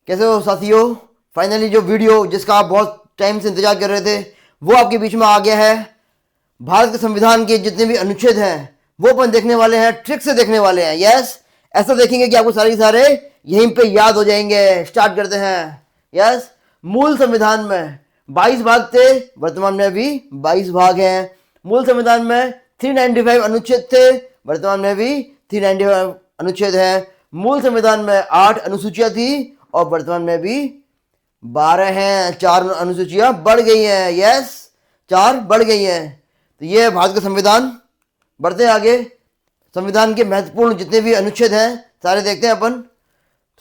कैसे हो साथियों? फाइनली जो वीडियो जिसका आप बहुत टाइम से इंतजार कर रहे थे वो आपके बीच में आ गया है। भारत के संविधान के जितने भी अनुच्छेद हैं वो अपन देखने वाले हैं, ट्रिक से देखने वाले हैं। यस, ऐसा देखेंगे कि आपको सारे के सारे यहीं पे याद हो जाएंगे। स्टार्ट करते हैं। यस, मूल संविधान में 22 भाग थे, वर्तमान में भी 22 भाग हैं। मूल संविधान में 395 अनुच्छेद थे, वर्तमान में भी 395 अनुच्छेद हैं। मूल संविधान में 8 अनुसूचियां थी और वर्तमान में भी 12 हैं। 4 अनुसूचियां बढ़ गई हैं। यस, 4 बढ़ गई हैं। तो ये है भारत का संविधान। बढ़ते हैं आगे। संविधान के महत्वपूर्ण जितने भी अनुच्छेद हैं सारे देखते हैं अपन।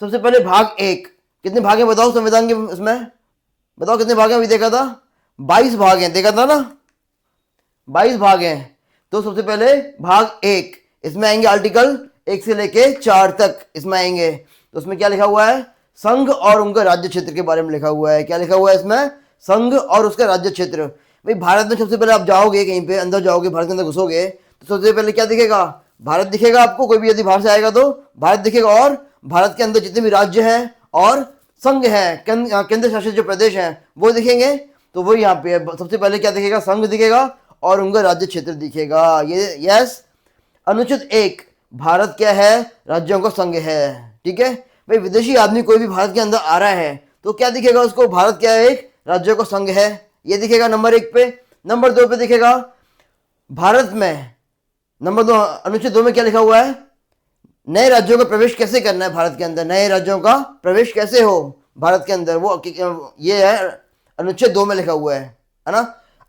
सबसे पहले भाग 1। कितने भाग हैं बताओ संविधान के? उसमें बताओ कितने भाग हैं? अभी देखा था 22 भाग हैं, देखा था ना, 22 भाग हैं। तो सबसे पहले भाग 1, इसमें आएंगे आर्टिकल 1 से लेके 4 तक इसमें आएंगे। तो उसमें क्या लिखा हुआ है? संघ और उनका राज्य क्षेत्र के बारे में लिखा हुआ है। क्या लिखा हुआ है इसमें? संघ और उसका राज्य क्षेत्र। भाई भारत में सबसे पहले आप जाओगे, कहीं पे अंदर जाओगे, भारत के अंदर घुसोगे तो सबसे पहले क्या दिखेगा? भारत दिखेगा आपको। कोई भी यदि बाहर से आएगा तो भारत दिखेगा, और भारत के अंदर जितने भी राज्य हैं और संघ है, केंद्र शासित जो प्रदेश हैं वो दिखेंगे। तो वो यहाँ पे सबसे पहले क्या दिखेगा? संघ दिखेगा और उनका राज्य क्षेत्र दिखेगा। ये यस। अनुच्छेद 1, भारत क्या है? राज्यों का संघ है। ठीक है भाई, विदेशी आदमी कोई भी भारत के अंदर आ रहा है तो क्या दिखेगा उसको? भारत क्या है? एक राज्यों का संघ है, ये दिखेगा नंबर 1 पे। नंबर 2 पे दिखेगा भारत में, नंबर 2 अनुच्छेद 2 में क्या लिखा हुआ है? नए राज्यों का प्रवेश कैसे करना है भारत के अंदर, नए राज्यों का प्रवेश कैसे हो भारत के अंदर, वो ये है अनुच्छेद 2 में लिखा हुआ है ना।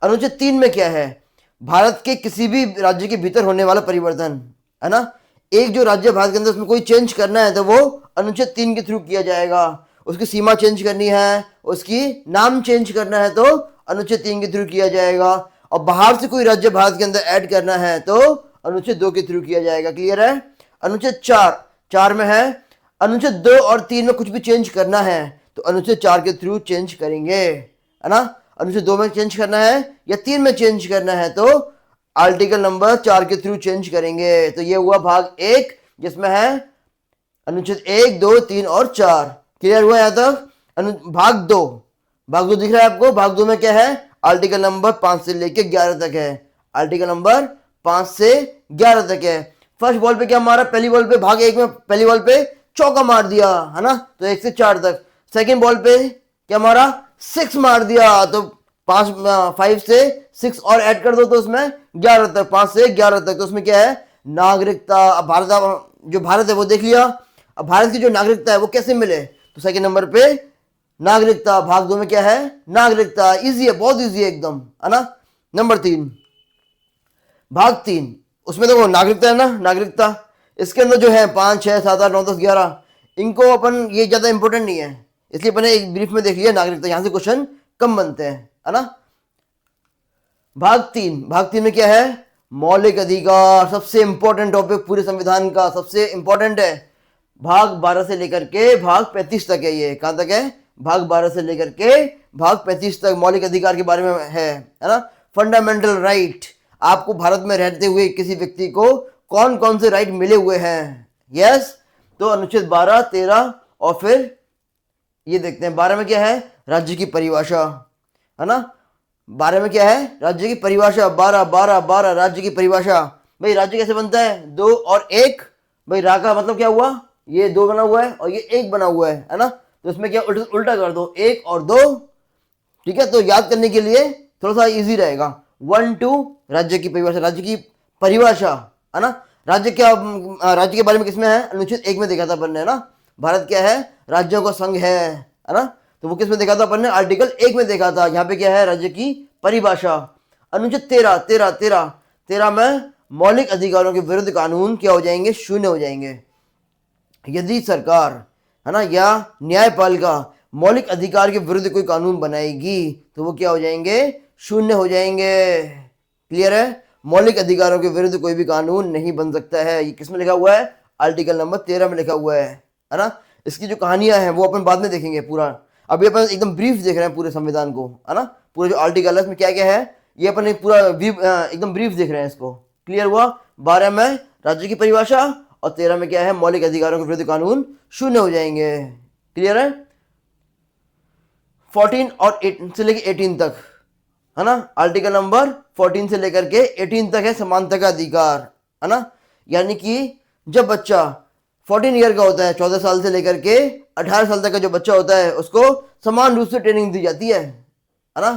अनुच्छेद 3 में क्या है? भारत के किसी भी राज्य के भीतर होने वाला परिवर्तन, है ना। एक जो राज्य भारत के अंदर उसमें कोई चेंज करना है तो वो अनुच्छेद 3 के थ्रू किया जाएगा। उसकी सीमा चेंज करनी है, उसकी नाम चेंज करना है तो अनुच्छेद 3 के थ्रू किया जाएगा। और बाहर से कोई राज्य भारत के अंदर ऐड करना है तो अनुच्छेद 2 के थ्रू किया जाएगा। क्लियर है? अनुच्छेद 4 में है, अनुच्छेद 2 और 3 में कुछ भी चेंज करना है तो अनुच्छेद 4 के थ्रू चेंज करेंगे, है ना। अनुच्छेद 2 में चेंज करना है या 3 में चेंज करना है तो आर्टिकल नंबर 4 के थ्रू चेंज करेंगे। तो ये हुआ भाग 1 जिसमें है अनुच्छेद 1, 2, 3 और 4। क्लियर हुआ यहाँ तक? भाग 2 दिख रहा है आपको? भाग 2 में क्या है? आर्टिकल नंबर 5 से लेके 11 तक है। आर्टिकल नंबर 5 से 11 तक है। फर्स्ट बॉल पे क्या मारा? पहली बॉल पे भाग 1 में पहली बॉल पे चौका मार दिया, है ना, तो 1 से 4 तक। सेकंड बॉल पे क्या मारा? 6 मार दिया, तो 5 से 6 और ऐड कर दो तो उसमें 11 तक, 5 से 11 तक। तो उसमें क्या है? नागरिकता। अब जो भारत है वो देख लिया। अब भारत की जो नागरिकता है वो कैसे मिले? तो सेकंड नंबर पे नागरिकता। भाग 2 में क्या है? नागरिकता। इजी है, बहुत इजी है एकदम, है ना। नंबर 3, भाग 3, उसमें देखो नागरिकता है ना, नागरिकता। इसके अंदर जो है 5, 6, 7, 8, 9, 10, 11, इनको अपन ये ज्यादा इंपॉर्टेंट नहीं है इसलिए अपने एक ब्रीफ में देख लिया नागरिकता। यहां से क्वेश्चन कम बनते हैं, है ना। भाग 3 में क्या है? मौलिक अधिकार। सबसे इंपॉर्टेंट टॉपिक पूरे संविधान का, सबसे इंपॉर्टेंट है। भाग 12 से लेकर के भाग 35 तक है। ये कहां तक है? भाग 12 से लेकर के भाग 35 तक मौलिक अधिकार के बारे में है ना। फंडामेंटल राइट, आपको भारत में रहते हुए किसी व्यक्ति को कौन कौन से राइट मिले हुए हैं। यस, तो अनुच्छेद 12, 13 और फिर ये देखते हैं 12 में क्या है? राज्य की परिभाषा, है ना। 12 में क्या है? राज्य की परिभाषा। 12 राज्य की परिभाषा। भाई राज्य कैसे बनता है? 2 और 1। भाई रा का मतलब क्या हुआ? ये 2 बना हुआ है और ये 1 बना हुआ है ना। तो इसमें क्या उल्टा कर दो, 1 और 2। ठीक है, तो याद करने के लिए थोड़ा सा इजी रहेगा। 1, 2 राज्य की परिभाषा, राज्य की परिभाषा, है ना। राज्य क्या, राज्य के बारे में किसमें है? अनुच्छेद 1 में देखा था अपन ने ना। भारत क्या है? राज्यों का संघ है ना। तो वो किसमें देखा था अपन ने? आर्टिकल 1 में देखा था। यहाँ पे क्या है? राज्य की परिभाषा। अनुच्छेद 13 में मौलिक अधिकारों के विरुद्ध कानून क्या हो जाएंगे? शून्य हो जाएंगे। यदि सरकार, है ना, या न्यायपालिका मौलिक अधिकार के विरुद्ध कोई कानून बनाएगी तो वो क्या हो जाएंगे? शून्य हो जाएंगे। क्लियर है? मौलिक अधिकारों के विरुद्ध कोई भी कानून नहीं बन सकता है। ये किसमें लिखा हुआ है? आर्टिकल नंबर 13 में लिखा हुआ है ना। इसकी जो कहानियां हैं वो अपन बाद में देखेंगे पूरा। अभी अपन एकदम ब्रीफ देख रहे हैं पूरे संविधान को, है ना। पूरा जो आर्टिकल है इसमें क्या क्या है ये अपन एक पूरा एकदम ब्रीफ देख रहे हैं इसको। क्लियर हुआ? 12 में राज्य की परिभाषा और 13 में क्या है? मौलिक अधिकारों के विरुद्ध कानून शून्य हो जाएंगे। क्लियर है? 14 और 8 से लेकर 18 तक, है ना। आर्टिकल नंबर 14 से लेकर के 18 तक है समानता का अधिकार, है ना। यानी कि जब बच्चा 14 ईयर का होता है, 14 साल से लेकर के 18 साल तक का जो बच्चा होता है उसको समान रूप से ट्रेनिंग दी जाती है ना।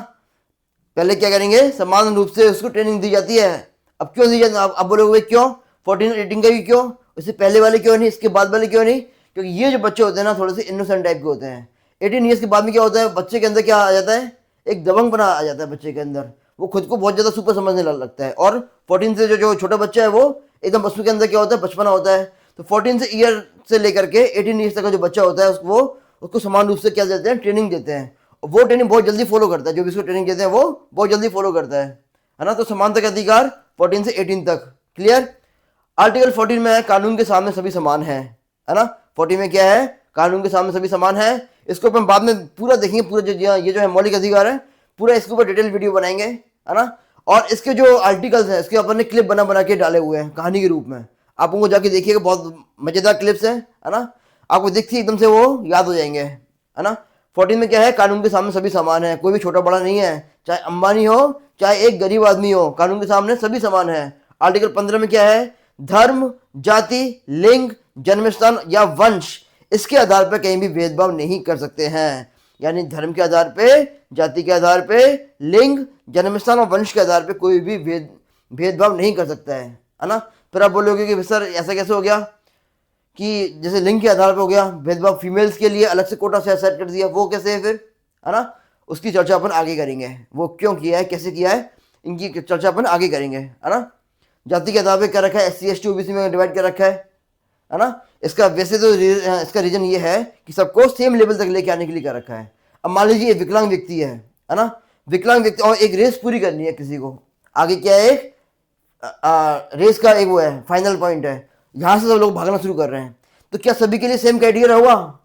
पहले क्या करेंगे, समान रूप से उसको ट्रेनिंग दी जाती है। अब क्यों दी जाती है, आप बोलोगे क्यों 14 और 18 का भी क्यों, उससे पहले वाले क्यों नहीं, इसके बाद वाले क्यों नहीं? क्योंकि ये जो बच्चे होते हैं ना थोड़े से इनोसेंट टाइप के होते हैं। 18 ईयर्स के बाद में क्या होता है, बच्चे के अंदर क्या आ जाता है, एक दबंग बना आ जाता है बच्चे के अंदर, वो खुद को बहुत ज्यादा सुपर समझने लगता है। और 14 से जो छोटा बच्चा है वो एकदम, बच्चों के अंदर क्या होता है, बचपना होता है। तो 14 से ईयर से लेकर के 18 ईयर्स तक का जो बच्चा होता है उसको समान रूप से क्या देते हैं, ट्रेनिंग देते हैं। और वो ट्रेनिंग बहुत जल्दी फॉलो करता है, जो भी इसको ट्रेनिंग देते हैं वो बहुत जल्दी फॉलो करता है ना। तो समानता का अधिकार 14 से 18 तक, क्लियर। आर्टिकल 14 में है कानून के सामने सभी समान है ना। 14 में क्या है, कानून के सामने सभी समान है। इसको अपन बाद में पूरा देखेंगे, पूरा ये जो है मौलिक अधिकार है, पूरा इसके ऊपर डिटेल वीडियो बनाएंगे, है ना। और इसके जो आर्टिकल्स हैं इसके अपन ने क्लिप बना के डाले हुए हैं कहानी के रूप में, आप उनको जाके देखिएगा, बहुत मजेदार क्लिप्स है ना। आपको देखती एकदम से वो याद हो जाएंगे, है ना। 14 में क्या है, कानून के सामने सभी समान है, कोई भी छोटा बड़ा नहीं है, चाहे अंबानी हो चाहे एक गरीब आदमी हो, कानून के सामने सभी समान है। आर्टिकल 15 में क्या है, धर्म, जाति, लिंग, जन्मस्थान या वंश, इसके आधार पर कहीं भी भेदभाव नहीं कर सकते हैं। यानी धर्म के आधार पे, जाति के आधार पे, लिंग, जन्मस्थान और वंश के आधार पे कोई भी भेदभाव नहीं कर सकता है ना। फिर आप बोलोगे कि सर ऐसा कैसे हो गया कि जैसे लिंग के आधार पर हो गया भेदभाव, फीमेल्स के लिए अलग से कोटा से सेट कर दिया, वो कैसे है फिर, है ना। उसकी चर्चा अपन आगे करेंगे, वो क्यों किया है, कैसे किया है, इनकी चर्चा अपन आगे करेंगे, है ना। जाति के आधार पर क्या रखा है, SC ST OBC में डिवाइड कर रखा है ना। इसका वैसे तो इसका रीजन ये है कि सबको सेम लेवल तक लेके आने के लिए क्या रखा है। अब मान लीजिए विकलांग व्यक्ति है ना, विकलांग व्यक्ति और एक रेस पूरी करनी है किसी को, आगे क्या है, एक रेस का एक वो है फाइनल पॉइंट है, यहाँ से सब लोग भागना शुरू कर रहे हैं, तो क्या सभी के लिए सेम क्राइटेरिया होगा,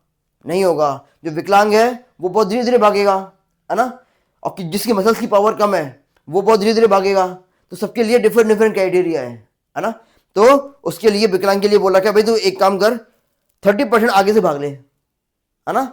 नहीं होगा। जो विकलांग है वो बहुत धीरे धीरे भागेगा, है ना, और जिसकी मसल्स की पावर कम है वो बहुत धीरे धीरे भागेगा। तो सबके लिए डिफरेंट डिफरेंट क्राइटेरिया है ना। तो उसके लिए विकलांग के लिए बोला क्या, भाई तू एक काम कर 30% आगे से भाग ले, है ना।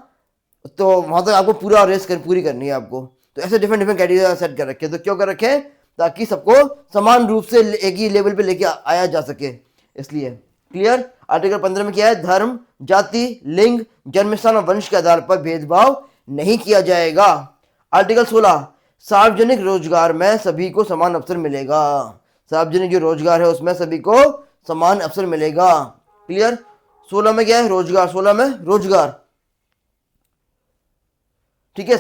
तो वहां तक आपको पूरा रेस पूरी करनी है आपको। तो ऐसे डिफरेंट डिफरेंट क्राइटेरिया सेट कर रखे, तो क्यों कर रखे, ताकि सबको समान रूप से एक ही लेवल पे लेके आया जा सके, इसलिए, क्लियर। आर्टिकल 15 में क्या है, धर्म, जाति, लिंग, जन्मस्थान और वंश के आधार पर भेदभाव नहीं किया जाएगा। आर्टिकल 16, सार्वजनिक रोजगार में सभी को समान अवसर मिलेगा। सार्वजनिक जो रोजगार है उसमें सभी को समान अवसर मिलेगा, क्लियर। 16 में क्या है, रोजगार, 16 में रोजगार, ठीक है।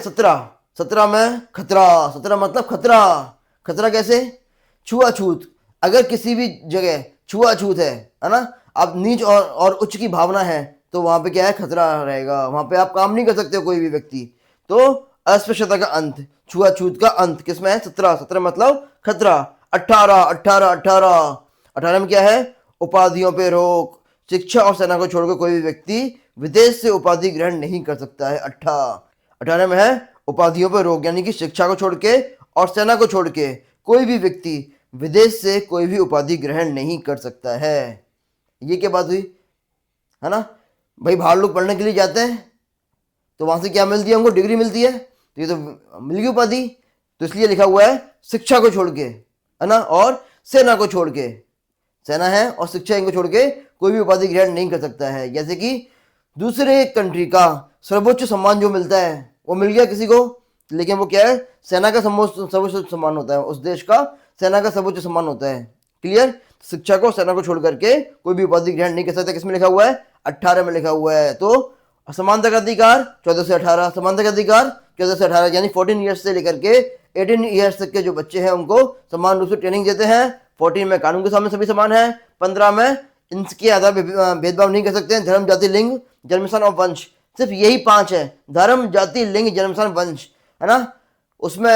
17 में खतरा, 17 मतलब खतरा, खतरा कैसे, छुआछूत, अगर किसी भी जगह छुआछूत है ना, आप नीच और उच्च की भावना है तो वहां पे क्या है, खतरा रहेगा, वहां पे आप काम नहीं कर सकते कोई भी व्यक्ति। तो अस्पृश्यता का अंत, छुआछूत का अंत किसमें है, 17 मतलब खतरा। 18 में क्या है, उपाधियों पे रोक, शिक्षा और सेना को छोड़कर कोई भी व्यक्ति विदेश से उपाधि ग्रहण नहीं कर सकता है। 18 में है उपाधियों पर रोक, यानी कि शिक्षा को छोड़ के और सेना को छोड़ के कोई भी व्यक्ति विदेश से कोई भी उपाधि ग्रहण नहीं कर सकता है। ये क्या बात हुई, है ना। भाई बाहर लोग पढ़ने के लिए जाते हैं तो वहां से क्या मिलती है, हमको डिग्री मिलती है, तो ये तो मिल गई उपाधि। तो इसलिए लिखा हुआ है शिक्षा को छोड़ के, है ना, और सेना को छोड़ के, सेना है और शिक्षा इनको छोड़ के कोई भी उपाधि ग्रहण नहीं कर सकता है। जैसे कि दूसरे कंट्री का सर्वोच्च सम्मान जो मिलता है वो मिल गया किसी को, लेकिन वो क्या है, सेना का सर्वोच्च सम्मान होता है, उस देश का सेना का सर्वोच्च सम्मान होता है, क्लियर। शिक्षा को, सेना को छोड़ करके कोई भी उपाधि ग्रहण नहीं कर सकता। किसमें लिखा हुआ है, 18 में लिखा हुआ है। तो समानता का अधिकार 14 से 18, समानता का अधिकार 14 से 18, यानी 14 ईयर्स से लेकर के 18 ईयर्स तक के जो बच्चे हैं उनको समान रूप से ट्रेनिंग देते हैं। 14 में कानून के सामने सभी समान है। 15 में इनके आधार पर भेदभाव नहीं कर सकते हैं, धर्म, जाति, लिंग, जन्मस्थान और वंश, सिर्फ यही 5 है, धर्म, जाति, लिंग, जन्मस्थान, वंश, है ना। उसमें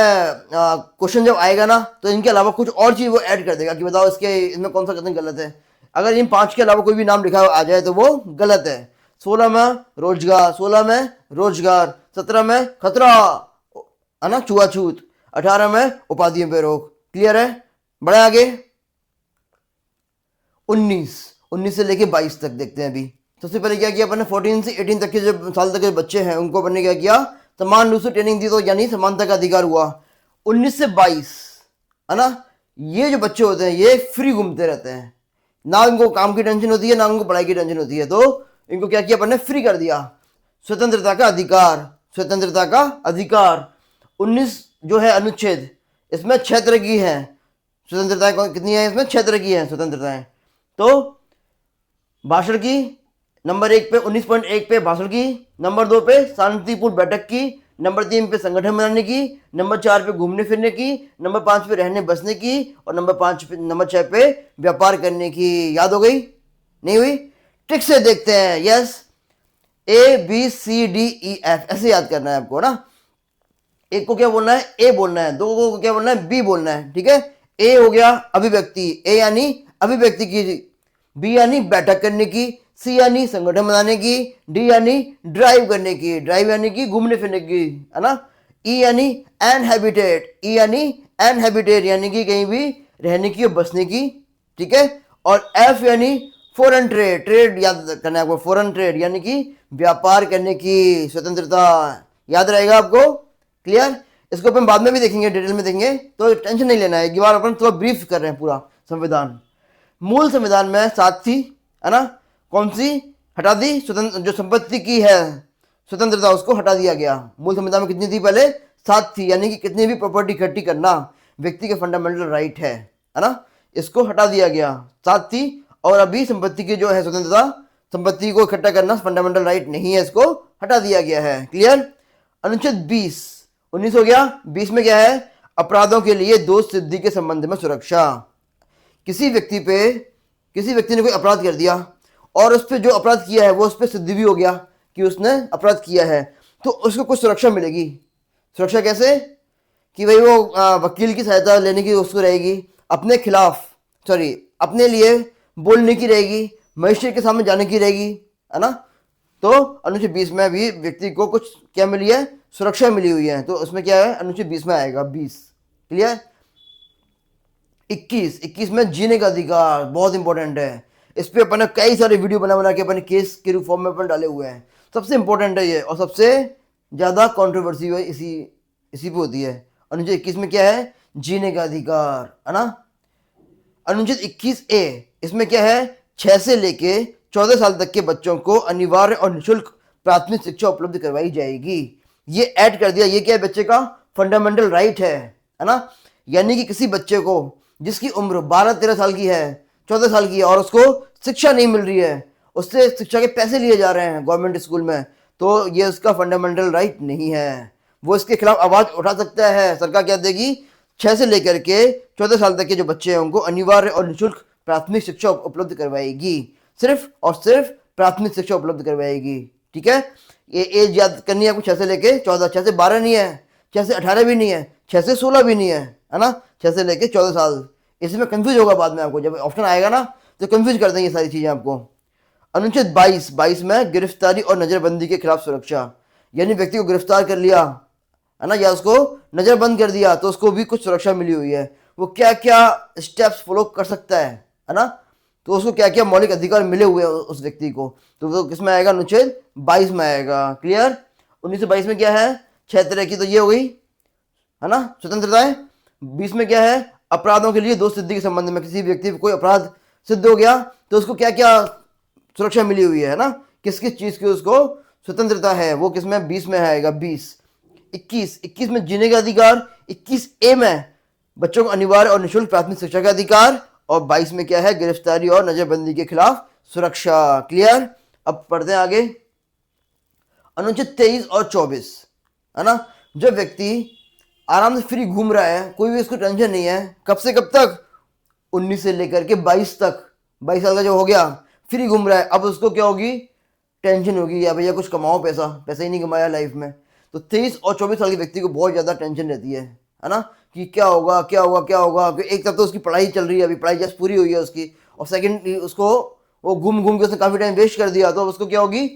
क्वेश्चन जब आएगा ना तो इनके अलावा कुछ और चीज वो ऐड कर देगा कि बताओ इसके इसमें कौन सा कथन गलत है। अगर इन 5 के अलावा कोई भी नाम लिखा आ जाए तो वो गलत है। 16 में रोजगार, 16 में रोजगार, 17 में खतरा, है ना, छुआछूत, 18 में उपाधियों पे रोक, क्लियर है। बढ़े आगे, 19 से लेके 22 तक देखते हैं अभी। सबसे पहले क्या किया अपन ने, 14 से 18 तक के जो साल तक के बच्चे हैं उनको अपन ने क्या किया, समान रूप से ट्रेनिंग दी तो यानी समानता का अधिकार हुआ। 19 से 22 है ना, ये जो बच्चे होते हैं ये फ्री घूमते रहते हैं, ना इनको काम की टेंशन होती है ना उनको पढ़ाई की टेंशन होती है, तो इनको क्या किया अपन ने, फ्री कर दिया। स्वतंत्रता का अधिकार, स्वतंत्रता का अधिकार। 19 जो है अनुच्छेद, इसमें 6 तरह की है स्वतंत्रताएं। कितनी है इसमें? 6 तरह की है स्वतंत्रताएं। तो भाषण की, नंबर 1 पे 19.1 पे भाषण की, नंबर 2 पे शांतिपूर्ण बैठक की, नंबर 3 पे संगठन बनाने की, नंबर 4 पे घूमने फिरने की, नंबर 5 पे रहने बसने की, और नंबर 6 पे व्यापार करने की। याद हो गई? नहीं हुई? ट्रिक से देखते हैं। यस, ABCDEF ऐसे याद करना है आपको ना। एक को क्या बोलना है? ए बोलना है। दो को क्या बोलना है? बी बोलना है। ठीक है, ए हो गया अभिव्यक्ति, ए यानी अभिव्यक्ति की, बी यानी बैठक करने की, सी यानी संगठन बनाने की, डी यानी ड्राइव करने की, ड्राइव यानी कि घूमने फिरने की, है ना। ई यानी एनहैबिटेट, ई यानी एनहैबिटेट यानी कि कहीं भी रहने की और बसने की। ठीक है, और एफ यानी फॉरेन ट्रेड, ट्रेड याद करना है आपको, फॉरेन ट्रेड यानी कि व्यापार करने की स्वतंत्रता। याद रहेगा आपको? क्लियर? इसको अपन बाद में भी देखेंगे, डिटेल में देखेंगे, तो टेंशन नहीं लेना है। एक बार अपन थोड़ा ब्रीफ कर रहे हैं पूरा संविधान। मूल संविधान में 7 थी, है ना। कौन सी हटा दी? स्वतंत्र, जो संपत्ति की है स्वतंत्रता, उसको हटा दिया गया। मूल संविधान में कितनी थी? पहले 7 थी, यानी कि कितनी भी प्रॉपर्टी इकट्ठी करना व्यक्ति के फंडामेंटल राइट है ना। इसको हटा दिया गया, 7 थी। और अभी संपत्ति की जो है स्वतंत्रता, संपत्ति को इकट्ठा करना फंडामेंटल राइट नहीं है, इसको हटा दिया गया है। क्लियर? अनुच्छेद 20, 19 हो गया। 20 में क्या है? अपराधों के लिए दोष सिद्धि के संबंध में सुरक्षा। किसी व्यक्ति ने कोई अपराध कर दिया और उस पर जो अपराध किया है वो उस पर सिद्ध भी हो गया कि उसने अपराध किया है, तो उसको कुछ सुरक्षा मिलेगी। सुरक्षा कैसे? कि भाई वो वकील की सहायता लेने की उसको रहेगी, अपने खिलाफ अपने लिए बोलने की रहेगी, मजिस्ट्रेट के सामने जाने की रहेगी, है ना। तो अनुच्छेद 20 में भी व्यक्ति को कुछ क्या मिली है? सुरक्षा मिली हुई है। तो उसमें क्या है? अनुच्छेद 20 में आएगा 20। क्लियर? 21 में जीने का अधिकार, बहुत इंपॉर्टेंट है। इस पे अपन ने कई सारे वीडियो बना के अपन केस के फॉर्म में अपन डाले हुए हैं। सबसे इंपॉर्टेंट है ये, और सबसे ज्यादा कंट्रोवर्सी इसी पे होती है। अनुच्छेद 21 में क्या है? जीने का अधिकार, है ना। अनुच्छेद 21A, इसमें क्या है? 6 से लेके 14 साल तक के बच्चों को अनिवार्य और निःशुल्क प्राथमिक शिक्षा उपलब्ध करवाई जाएगी। ये ऐड कर दिया। ये क्या है? बच्चे का फंडामेंटल राइट है ना। यानी कि किसी बच्चे को जिसकी उम्र 12-13 साल की है, 14 साल की है, और उसको शिक्षा नहीं मिल रही है, उससे शिक्षा के पैसे लिए जा रहे हैं गवर्नमेंट स्कूल में, तो ये उसका फंडामेंटल राइट नहीं है। वो इसके खिलाफ आवाज उठा सकता है। सरकार क्या देगी? 6 से लेकर के 14 साल तक के जो बच्चे हैं उनको अनिवार्य और निःशुल्क प्राथमिक शिक्षा उपलब्ध करवाएगी। सिर्फ और सिर्फ प्राथमिक शिक्षा उपलब्ध करवाएगी। ठीक है, ये एज याद करनी है आपको। 6 से लेके 14, 6 से 12 नहीं है, 6 से 18 भी नहीं है, 6 से 16 भी नहीं है ना। 6 से लेके 14 साल। इसमें कंफ्यूज होगा बाद में आपको, जब ऑप्शन आएगा ना तो कंफ्यूज कर देंगे सारी चीजें आपको। अनुच्छेद 22 में गिरफ्तारी और नजरबंदी के खिलाफ सुरक्षा, यानी व्यक्ति को गिरफ्तार कर लिया, है ना, या उसको नजरबंद कर दिया, तो उसको भी कुछ सुरक्षा मिली हुई है। वो क्या क्या स्टेप्स फॉलो कर सकता है ना, तो उसको क्या क्या मौलिक अधिकार मिले हुए हैं उस व्यक्ति को, तो वो किस में आएगा? अनुच्छेद 22 में आएगा। क्लियर? 1922 में क्या है? 6 तरह की, तो ये हो गई, है ना, स्वतंत्रताएं। 20 में क्या है? अपराधों के लिए दोष सिद्धि के संबंध में, किसी व्यक्ति को कोई अपराध सिद्ध हो गया तो उसको क्या क्या सुरक्षा मिली हुई है ना, किस किस चीज की उसको स्वतंत्रता है, वो किस में? 20 में आएगा। 20। 21 में जीने का अधिकार, 21A में बच्चों को अनिवार्य और निःशुल्क प्राथमिक शिक्षा का अधिकार, और 22 में क्या है? गिरफ्तारी और नजरबंदी के खिलाफ सुरक्षा। क्लियर? अब पढ़ते हैं आगे। अनुच्छेद 23 और 24, है ना। जब व्यक्ति आराम से फ्री घूम रहा है, कोई भी उसको टेंशन नहीं है, कब से कब तक? 19 से लेकर के 22 तक। 22 साल का जो हो गया, फ्री घूम रहा है, अब उसको क्या होगी? टेंशन होगी, या भैया कुछ कमाओ, पैसा ही नहीं कमाया लाइफ में। तो 23 और 24 साल के व्यक्ति को बहुत ज़्यादा टेंशन रहती है ना, कि क्या होगा क्या होगा क्या होगा। एक तरफ तो उसकी पढ़ाई चल रही है, अभी पढ़ाई जस्ट पूरी हुई है उसकी, और सेकंड उसको वो घूम के उसने काफ़ी टाइम वेस्ट कर दिया, तो अब उसको क्या होगी?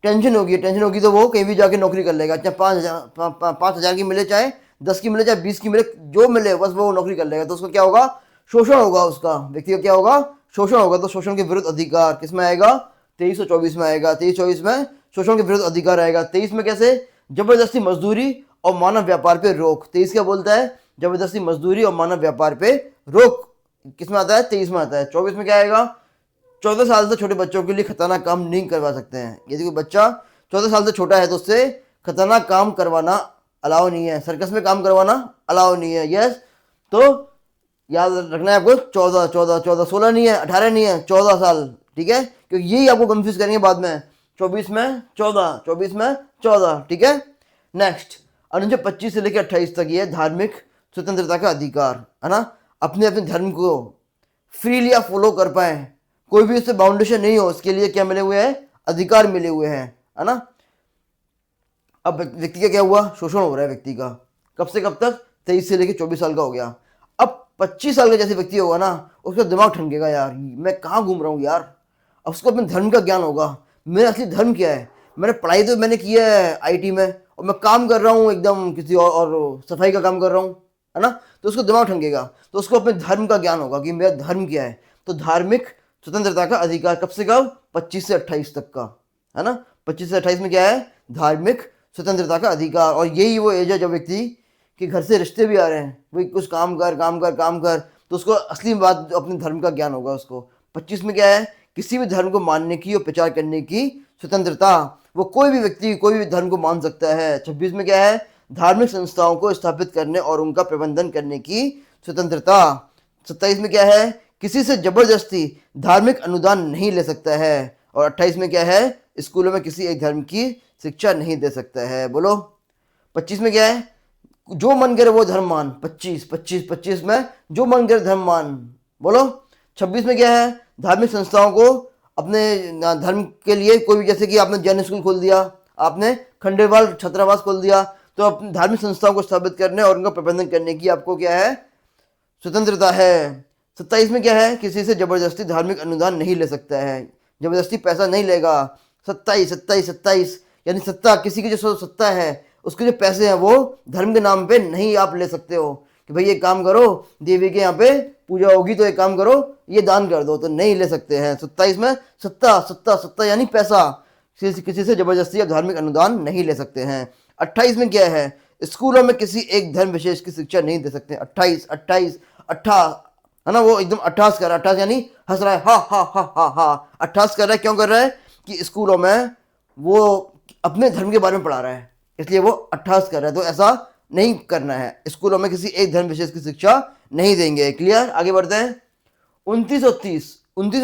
टेंशन होगी तो वो कहीं भी जाके नौकरी कर लेगा, चाहे 5,000 की मिले, चाहे 10 की मिले, चाहे 20 की मिले, जो मिले बस वो नौकरी कर लेगा। तो उसको क्या होगा? शोषण होगा, उसका व्यक्ति का क्या होगा? शोषण होगा। तो शोषण के विरुद्ध अधिकार किस में आएगा? 23 और 24 में आएगा। 23-24 में शोषण के विरुद्ध अधिकार आएगा। 23 में कैसे? जबरदस्ती मजदूरी और मानव व्यापार पे रोक। 23 क्या बोलता है? जबरदस्ती मजदूरी और मानव व्यापार पे रोक किस में आता है? 23 में आता है। 24 में क्या आएगा? 14 साल से छोटे बच्चों के लिए खतरनाक काम नहीं करवा सकते हैं। यदि कोई बच्चा 14 साल से छोटा है तो उससे खतरनाक काम करवाना अलाउ नहीं है, सर्कस में काम करवाना अलाउ नहीं है। यस, तो याद रखना है आपको 14 14 14, 16 नहीं है, 18 नहीं है, 14 साल, ठीक है, क्योंकि यही आपको कंफ्यूज करेंगे बाद में। 24 में 14, 24 में 14, ठीक है। नेक्स्ट, अनुच्छेद 25 से लेकर 28 तक ये धार्मिक स्वतंत्रता का अधिकार है ना, अपने अपने धर्म को फ्रीली आप फॉलो कर पाए, कोई भी उससे बाउंडेशन नहीं हो, उसके लिए क्या मिले हुए हैं? अधिकार मिले हुए हैं, है ना। अब व्यक्ति का क्या हुआ? शोषण हो रहा है व्यक्ति का। कब से कब तक? 23 से लेकर 24 साल का हो गया। अब 25 साल का जैसे व्यक्ति होगा ना, उसका दिमाग ठनकेगा, यार मैं कहाँ घूम रहा हूँ यार। अब उसको अपने धर्म का ज्ञान होगा, मेरा असली धर्म क्या है। मैंने पढ़ाई तो मैंने किया है आईटी में, और मैं काम कर रहा हूँ एकदम किसी और सफाई का काम कर रहा हूँ, है ना। तो उसको दिमाग ठनकेगा, तो उसको अपने धर्म का ज्ञान होगा कि मेरा धर्म क्या है। तो धार्मिक स्वतंत्रता का अधिकार कब से कब? 25 से 28 तक का, है ना। 25 से 28 में क्या है? धार्मिक स्वतंत्रता का अधिकार। और यही वो एज है जब व्यक्ति के घर से रिश्ते भी आ रहे हैं, भाई कुछ काम कर काम कर काम कर, तो उसको असली बात अपने धर्म का ज्ञान होगा उसको। 25 में क्या है? किसी भी धर्म को मानने की और प्रचार करने की स्वतंत्रता, वो कोई भी व्यक्ति कोई भी धर्म को मान सकता है। 26 में क्या है? धार्मिक संस्थाओं को स्थापित करने और उनका प्रबंधन करने की स्वतंत्रता। 27 में क्या है? किसी से जबरदस्ती धार्मिक अनुदान नहीं ले सकता है। और 28 में क्या है? स्कूलों में किसी एक धर्म की शिक्षा नहीं दे सकता है। बोलो। 25 में क्या है? जो मन करे वो धर्म मान। 25 में जो मन करे धर्म मान। बोलो। 26 में क्या है? धार्मिक संस्थाओं को अपने धर्म के लिए, कोई भी, जैसे कि आपने जैन स्कूल खोल दिया, आपने खंडेलवाल छात्रावास खोल दिया, तो अपनी धार्मिक संस्थाओं को स्थापित करने और उनका प्रबंधन करने की आपको क्या है? स्वतंत्रता है। 27 में क्या है? किसी से जबरदस्ती धार्मिक अनुदान नहीं ले सकता है, जबरदस्ती पैसा नहीं लेगा। 27 यानी सत्ता, किसी की जो सत्ता है, उसके जो पैसे हैं वो धर्म के नाम पे नहीं आप ले सकते हो कि भाई ये काम करो, देवी के यहाँ पे पूजा होगी तो ये काम करो, ये दान कर दो, तो नहीं ले सकते हैं। 27 में सत्ता यानी पैसा, किसी से जबरदस्ती आप धार्मिक अनुदान नहीं ले सकते हैं। 28 में क्या है? स्कूलों में किसी एक धर्म विशेष की शिक्षा नहीं दे सकते। 28 है ना, वो एकदम 28 कर रहा है। 28 यानी हंस रहा है, हा हा हा हा हा। 28 कर रहा है, क्यों कर रहा है? कि स्कूलों में वो अपने धर्म के बारे में पढ़ा रहा है, इसलिए वो 28 कर रहा है। तो ऐसा नहीं करना है, स्कूलों में किसी एक धर्म विशेष की शिक्षा नहीं देंगे। क्लियर? आगे बढ़ते हैं। 29 और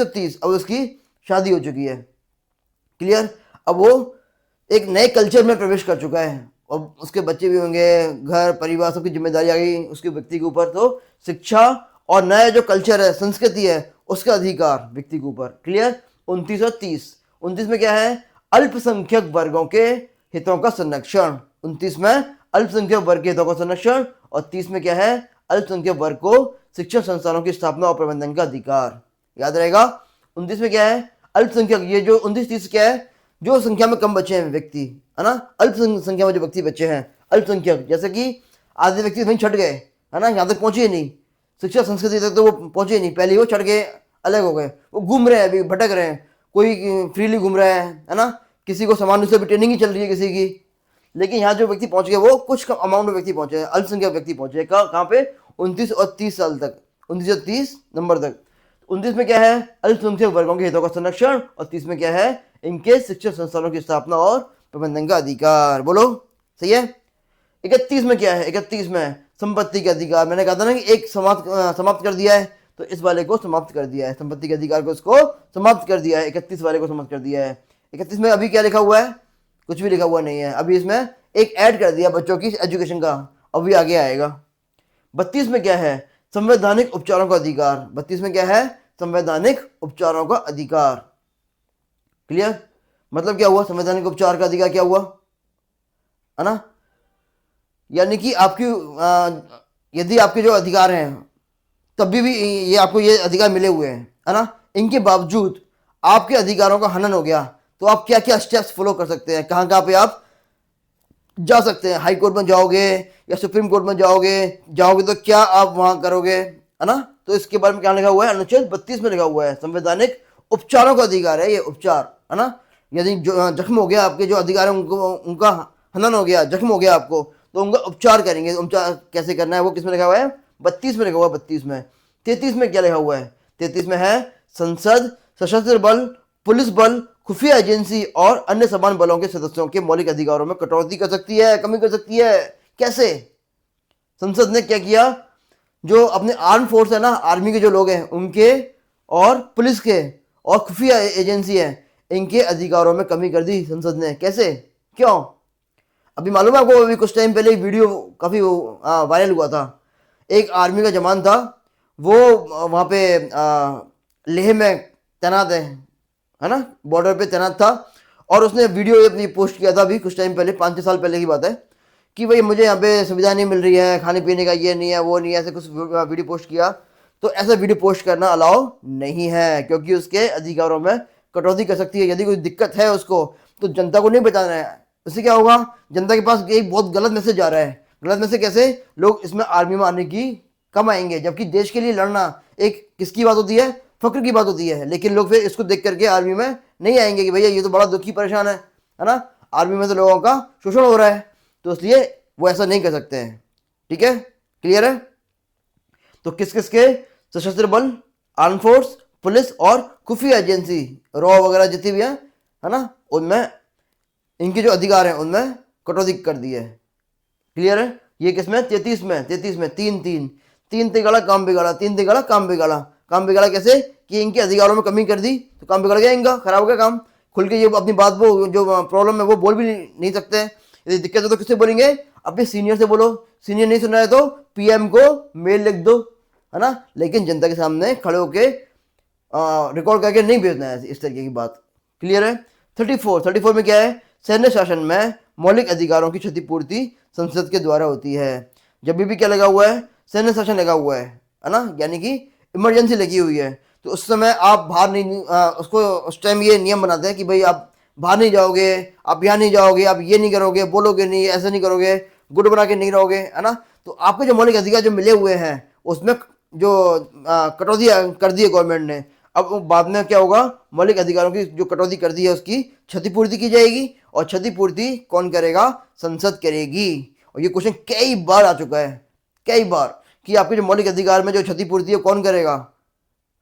30 अब उसकी शादी हो चुकी है। क्लियर? अब वो एक नए कल्चर में प्रवेश कर चुका है, और उसके बच्चे भी होंगे, घर परिवार सबकी जिम्मेदारी आ गई उसके व्यक्ति के ऊपर। तो शिक्षा और नया जो कल्चर है, संस्कृति है, उसका अधिकार व्यक्ति के ऊपर। क्लियर? 29 और 30। 29 में क्या है? अल्पसंख्यक वर्गों के हितों का संरक्षण। 29 में अल्पसंख्यक वर्ग के हितों का संरक्षण, और 30 में क्या है? अल्पसंख्यक वर्ग को शिक्षण संस्थानों की स्थापना और प्रबंधन का अधिकार। याद रहेगा। 29 में क्या है? अल्पसंख्यक, ये जो 29-30 क्या है? जो संख्या में कम बचे हैं व्यक्ति, है ना, अल्प संख्या में जो व्यक्ति बचे हैं, अल्पसंख्यक, जैसे कि आधे व्यक्ति वहीं छट गए, है ना, यहाँ तक पहुंचे ही नहीं, शिक्षा संस्कृति तक तो वो पहुंचे ही नहीं, पहले वो चढ़ गए, अलग हो गए, वो घूम रहे हैं, अभी भटक रहे हैं, कोई फ्रीली घूम रहा है ना, किसी को समान रूप से अभी ट्रेनिंग ही चल रही है किसी की। लेकिन यहाँ जो व्यक्ति पहुंच गए वो कुछ कम अमाउंट में व्यक्ति पहुंचे हैं, अल्पसंख्यक व्यक्ति पहुंचे कहाँ पे? 29 और 30 साल तक, 29 और 30 नंबर तक। 29 में क्या है? अल्पसंख्यक वर्गों के हितों का संरक्षण, और 30 में क्या है? इनके शिक्षण संस्थानों की स्थापना और प्रबंधन का अधिकार। बोलो, सही है। 31 में क्या है? 31 में संपत्ति का अधिकार। मैंने कहा था ना कि एक समाप्त कर दिया है, तो इस वाले को समाप्त कर दिया है, संपत्ति के अधिकार को इसको समाप्त कर दिया है, 31 वाले को समाप्त कर दिया है। 31 में अभी क्या लिखा हुआ है? कुछ भी लिखा हुआ नहीं है, अभी इसमें एक ऐड कर दिया बच्चों की एजुकेशन का, अभी आगे आएगा। 32 में क्या है? संवैधानिक उपचारों का अधिकार। 32 में क्या है? संवैधानिक उपचारों का अधिकार। क्लियर? मतलब क्या हुआ? संवैधानिक उपचार का अधिकार क्या हुआ, है ना, यानी कि आपकी यदि आपके जो अधिकार हैं तभी भी ये आपको ये अधिकार मिले हुए हैं, है ना, इनके बावजूद आपके अधिकारों का हनन हो गया, तो आप क्या क्या स्टेप्स फॉलो कर सकते हैं, कहाँ कहाँ पे आप जा सकते हैं? हाई कोर्ट में जाओगे या सुप्रीम कोर्ट में जाओगे तो क्या आप वहां करोगे, है ना। तो इसके बारे में क्या लिखा हुआ है? अनुच्छेद 32 में लिखा हुआ है, संवैधानिक उपचारों का अधिकार है ये, उपचार, है ना। यदि जख्म हो गया, आपके जो अधिकार है उनका हनन हो गया, जख्म हो गया आपको, तो उनका उपचार करेंगे। उपचार कैसे करना है वो किस में लिखा हुआ है? 32 में लिखा हुआ है, 32 में। 33 में क्या लिखा हुआ है? 33 में है संसद, सशस्त्र बल, पुलिस बल, खुफिया एजेंसी और अन्य समान बलों के सदस्यों के मौलिक अधिकारों में कटौती कर सकती है, कमी कर सकती है। कैसे? संसद ने क्या किया, जो अपने आर्म फोर्स है ना, आर्मी के जो लोग हैं उनके, और पुलिस के और खुफिया एजेंसी है, इनके अधिकारों में कमी कर दी संसद ने। कैसे? क्यों? अभी मालूम है आपको, अभी कुछ टाइम पहले एक वीडियो काफ़ी वायरल हुआ था। एक आर्मी का जवान था, वो वहाँ पे लेह में तैनात है ना, बॉर्डर पे तैनात था, और उसने वीडियो अपनी पोस्ट किया था अभी कुछ टाइम पहले, 5-6 साल पहले की बात है, कि भाई मुझे यहाँ पे सुविधा नहीं मिल रही है, खाने पीने का ये नहीं है, वो नहीं है, ऐसे कुछ वीडियो पोस्ट किया। तो ऐसा वीडियो पोस्ट करना अलाउ नहीं है, क्योंकि उसके अधिकारों में कटौती कर सकती है। यदि कोई दिक्कत है उसको, तो जनता को नहीं बताना है। उससे क्या होगा, जनता के पास एक बहुत गलत मैसेज जा रहा है। गलत मैसेज कैसे? लोग इसमें आर्मी में आने की कम आएंगे, जबकि देश के लिए लड़ना एक किसकी बात होती है? फक्र की बात होती है। लेकिन लोग फिर इसको देख करके आर्मी में नहीं आएंगे कि भैया ये तो बड़ा दुखी परेशान है ना, आर्मी में तो लोगों का शोषण हो रहा है, तो इसलिए वो ऐसा नहीं कर सकते हैं। ठीक है, क्लियर है? तो किस किस के? सशस्त्र बल, आर्म फोर्स, पुलिस और खुफिया एजेंसी, रॉ वगैरह जितनी भी है ना, उनमें इनके जो अधिकार हैं उनमें कटौती कर दी है। क्लियर है? ये किसमें? 33 में। 33 में 3 तिगाड़ा काम बिगाड़ा, 3 तिगाड़ा काम बिगाड़ा। काम बिगाड़ा कैसे? कि इनके अधिकारों में कमी कर दी, तो काम बिगड़ गया इनका, खराब हो गया काम। खुल के ये अपनी बात, वो जो प्रॉब्लम है वो बोल भी नहीं सकते हैं। यदि दिक्कत है तो किससे बोलेंगे? अपने सीनियर से बोलो। सीनियर नहीं सुन रहा है तो पीएम को मेल लिख दो, है ना। लेकिन जनता के सामने खड़े होके रिकॉर्ड करके नहीं भेजना है इस तरीके की बात। क्लियर है? 34 में क्या है? सैन्य शासन में मौलिक अधिकारों की क्षतिपूर्ति संसद के द्वारा होती है। जब भी क्या लगा हुआ है? सैन्य शासन लगा हुआ है ना, यानी कि इमरजेंसी लगी हुई है, तो उस समय आप बाहर नहीं, उसको उस टाइम ये नियम बनाते हैं कि भाई आप बाहर नहीं जाओगे, आप यहाँ नहीं जाओगे, आप ये नहीं करोगे, बोलोगे नहीं, ऐसा नहीं करोगे, गुट बना के नहीं रहोगे, है ना। तो आपके जो मौलिक अधिकार जो मिले हुए हैं उसमें जो कटौती कर दी है गवर्नमेंट ने। अब बाद में क्या होगा? मौलिक अधिकारों की जो कटौती कर दी है उसकी क्षतिपूर्ति की जाएगी, और क्षतिपूर्ति कौन करेगा? संसद करेगी। और ये क्वेश्चन कई बार आ चुका है, कई बार, कि आपके जो मौलिक अधिकार में जो क्षतिपूर्ति है कौन करेगा,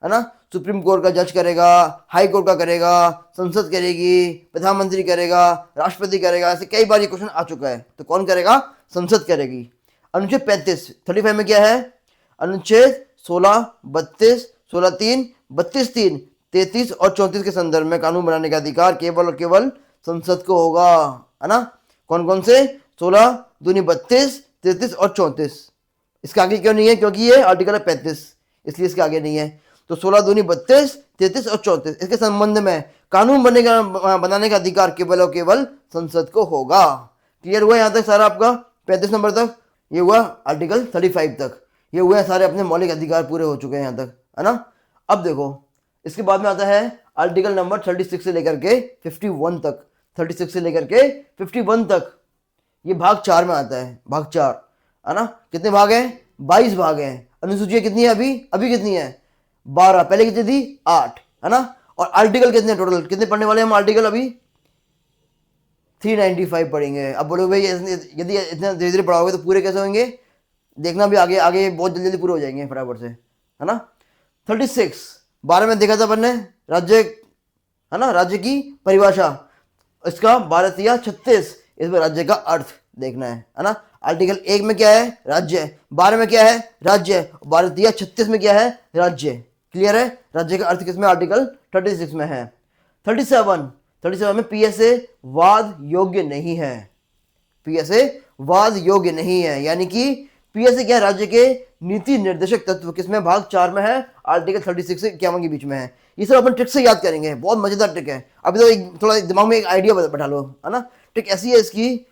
है ना। सुप्रीम कोर्ट का जज करेगा, हाई कोर्ट का करेगा, संसद करेगी, प्रधानमंत्री करेगा, राष्ट्रपति करेगा, ऐसे कई बार ये क्वेश्चन आ चुका है। तो कौन करेगा? संसद करेगी। अनुच्छेद 35 में क्या है? अनुच्छेद 16, 32, 16(3), 32(3), 33 और 34 के संदर्भ में कानून बनाने का अधिकार केवल और केवल संसद को होगा, है ना। कौन कौन से? 16 दूनी 32, 33 और 34। इसके आगे क्यों नहीं है? क्योंकि ये आर्टिकल है 35, इसलिए इसके आगे नहीं है। तो 16 दूनी 32, 33 और 34, इसके संबंध में कानून बनाने का अधिकार केवल और केवल संसद को होगा। क्लियर हुआ यहाँ तक सारा आपका? 35 नंबर तक ये हुआ, आर्टिकल 35 तक ये हुए सारे अपने मौलिक अधिकार पूरे हो चुके हैं यहाँ तक, है ना। अब देखो इसके बाद में आता है आर्टिकल नंबर 36 से लेकर के 51 तक। 36 से लेकर के 51 तक ये भाग 4 में आता है, भाग 4, है ना। कितने भाग हैं? 22 भाग हैं। अनुसूचियां कितनी है अभी? अभी कितनी है? 12। पहले कितनी थी? 8, है ना। और आर्टिकल कितने टोटल? कितने पढ़ने वाले हम आर्टिकल? अभी 395 पढ़ेंगे। अब बोलो भाई यदि इतना धीरे धीरे पढ़ाओगे तो पूरे कैसे होंगे? देखना भी आगे आगे बहुत जल्दी जल्दी पूरे हो जाएंगे फटाफट से, है ना। 36 12 में देखा था अपन ने, राज्य, है ना, राज्य की परिभाषा, इसका 12 या 36, इसमें राज्य का अर्थ देखना है ना। आर्टिकल 1 में क्या है? राज्य। 12 में क्या है? राज्य। 12 या 36 में क्या है? राज्य। क्लियर है? राज्य का अर्थ किसमें? आर्टिकल 36 में है। 37 में पीएसए वाद योग्य नहीं है। पीएसए वाद योग्य नहीं है, यानी कि पीएसए क्या? राज्य के नीति निर्देशक तत्व, किसमें? भाग 4 में है, आर्टिकल 36 से 51 के बीच में है। ये सब अपन ट्रिक से याद करेंगे, बहुत मजेदार ट्रिक है। अभी तो थोड़ा दिमाग में एक आइडिया बैठा लो, है ना। ट्रिक ऐसी है इसकी,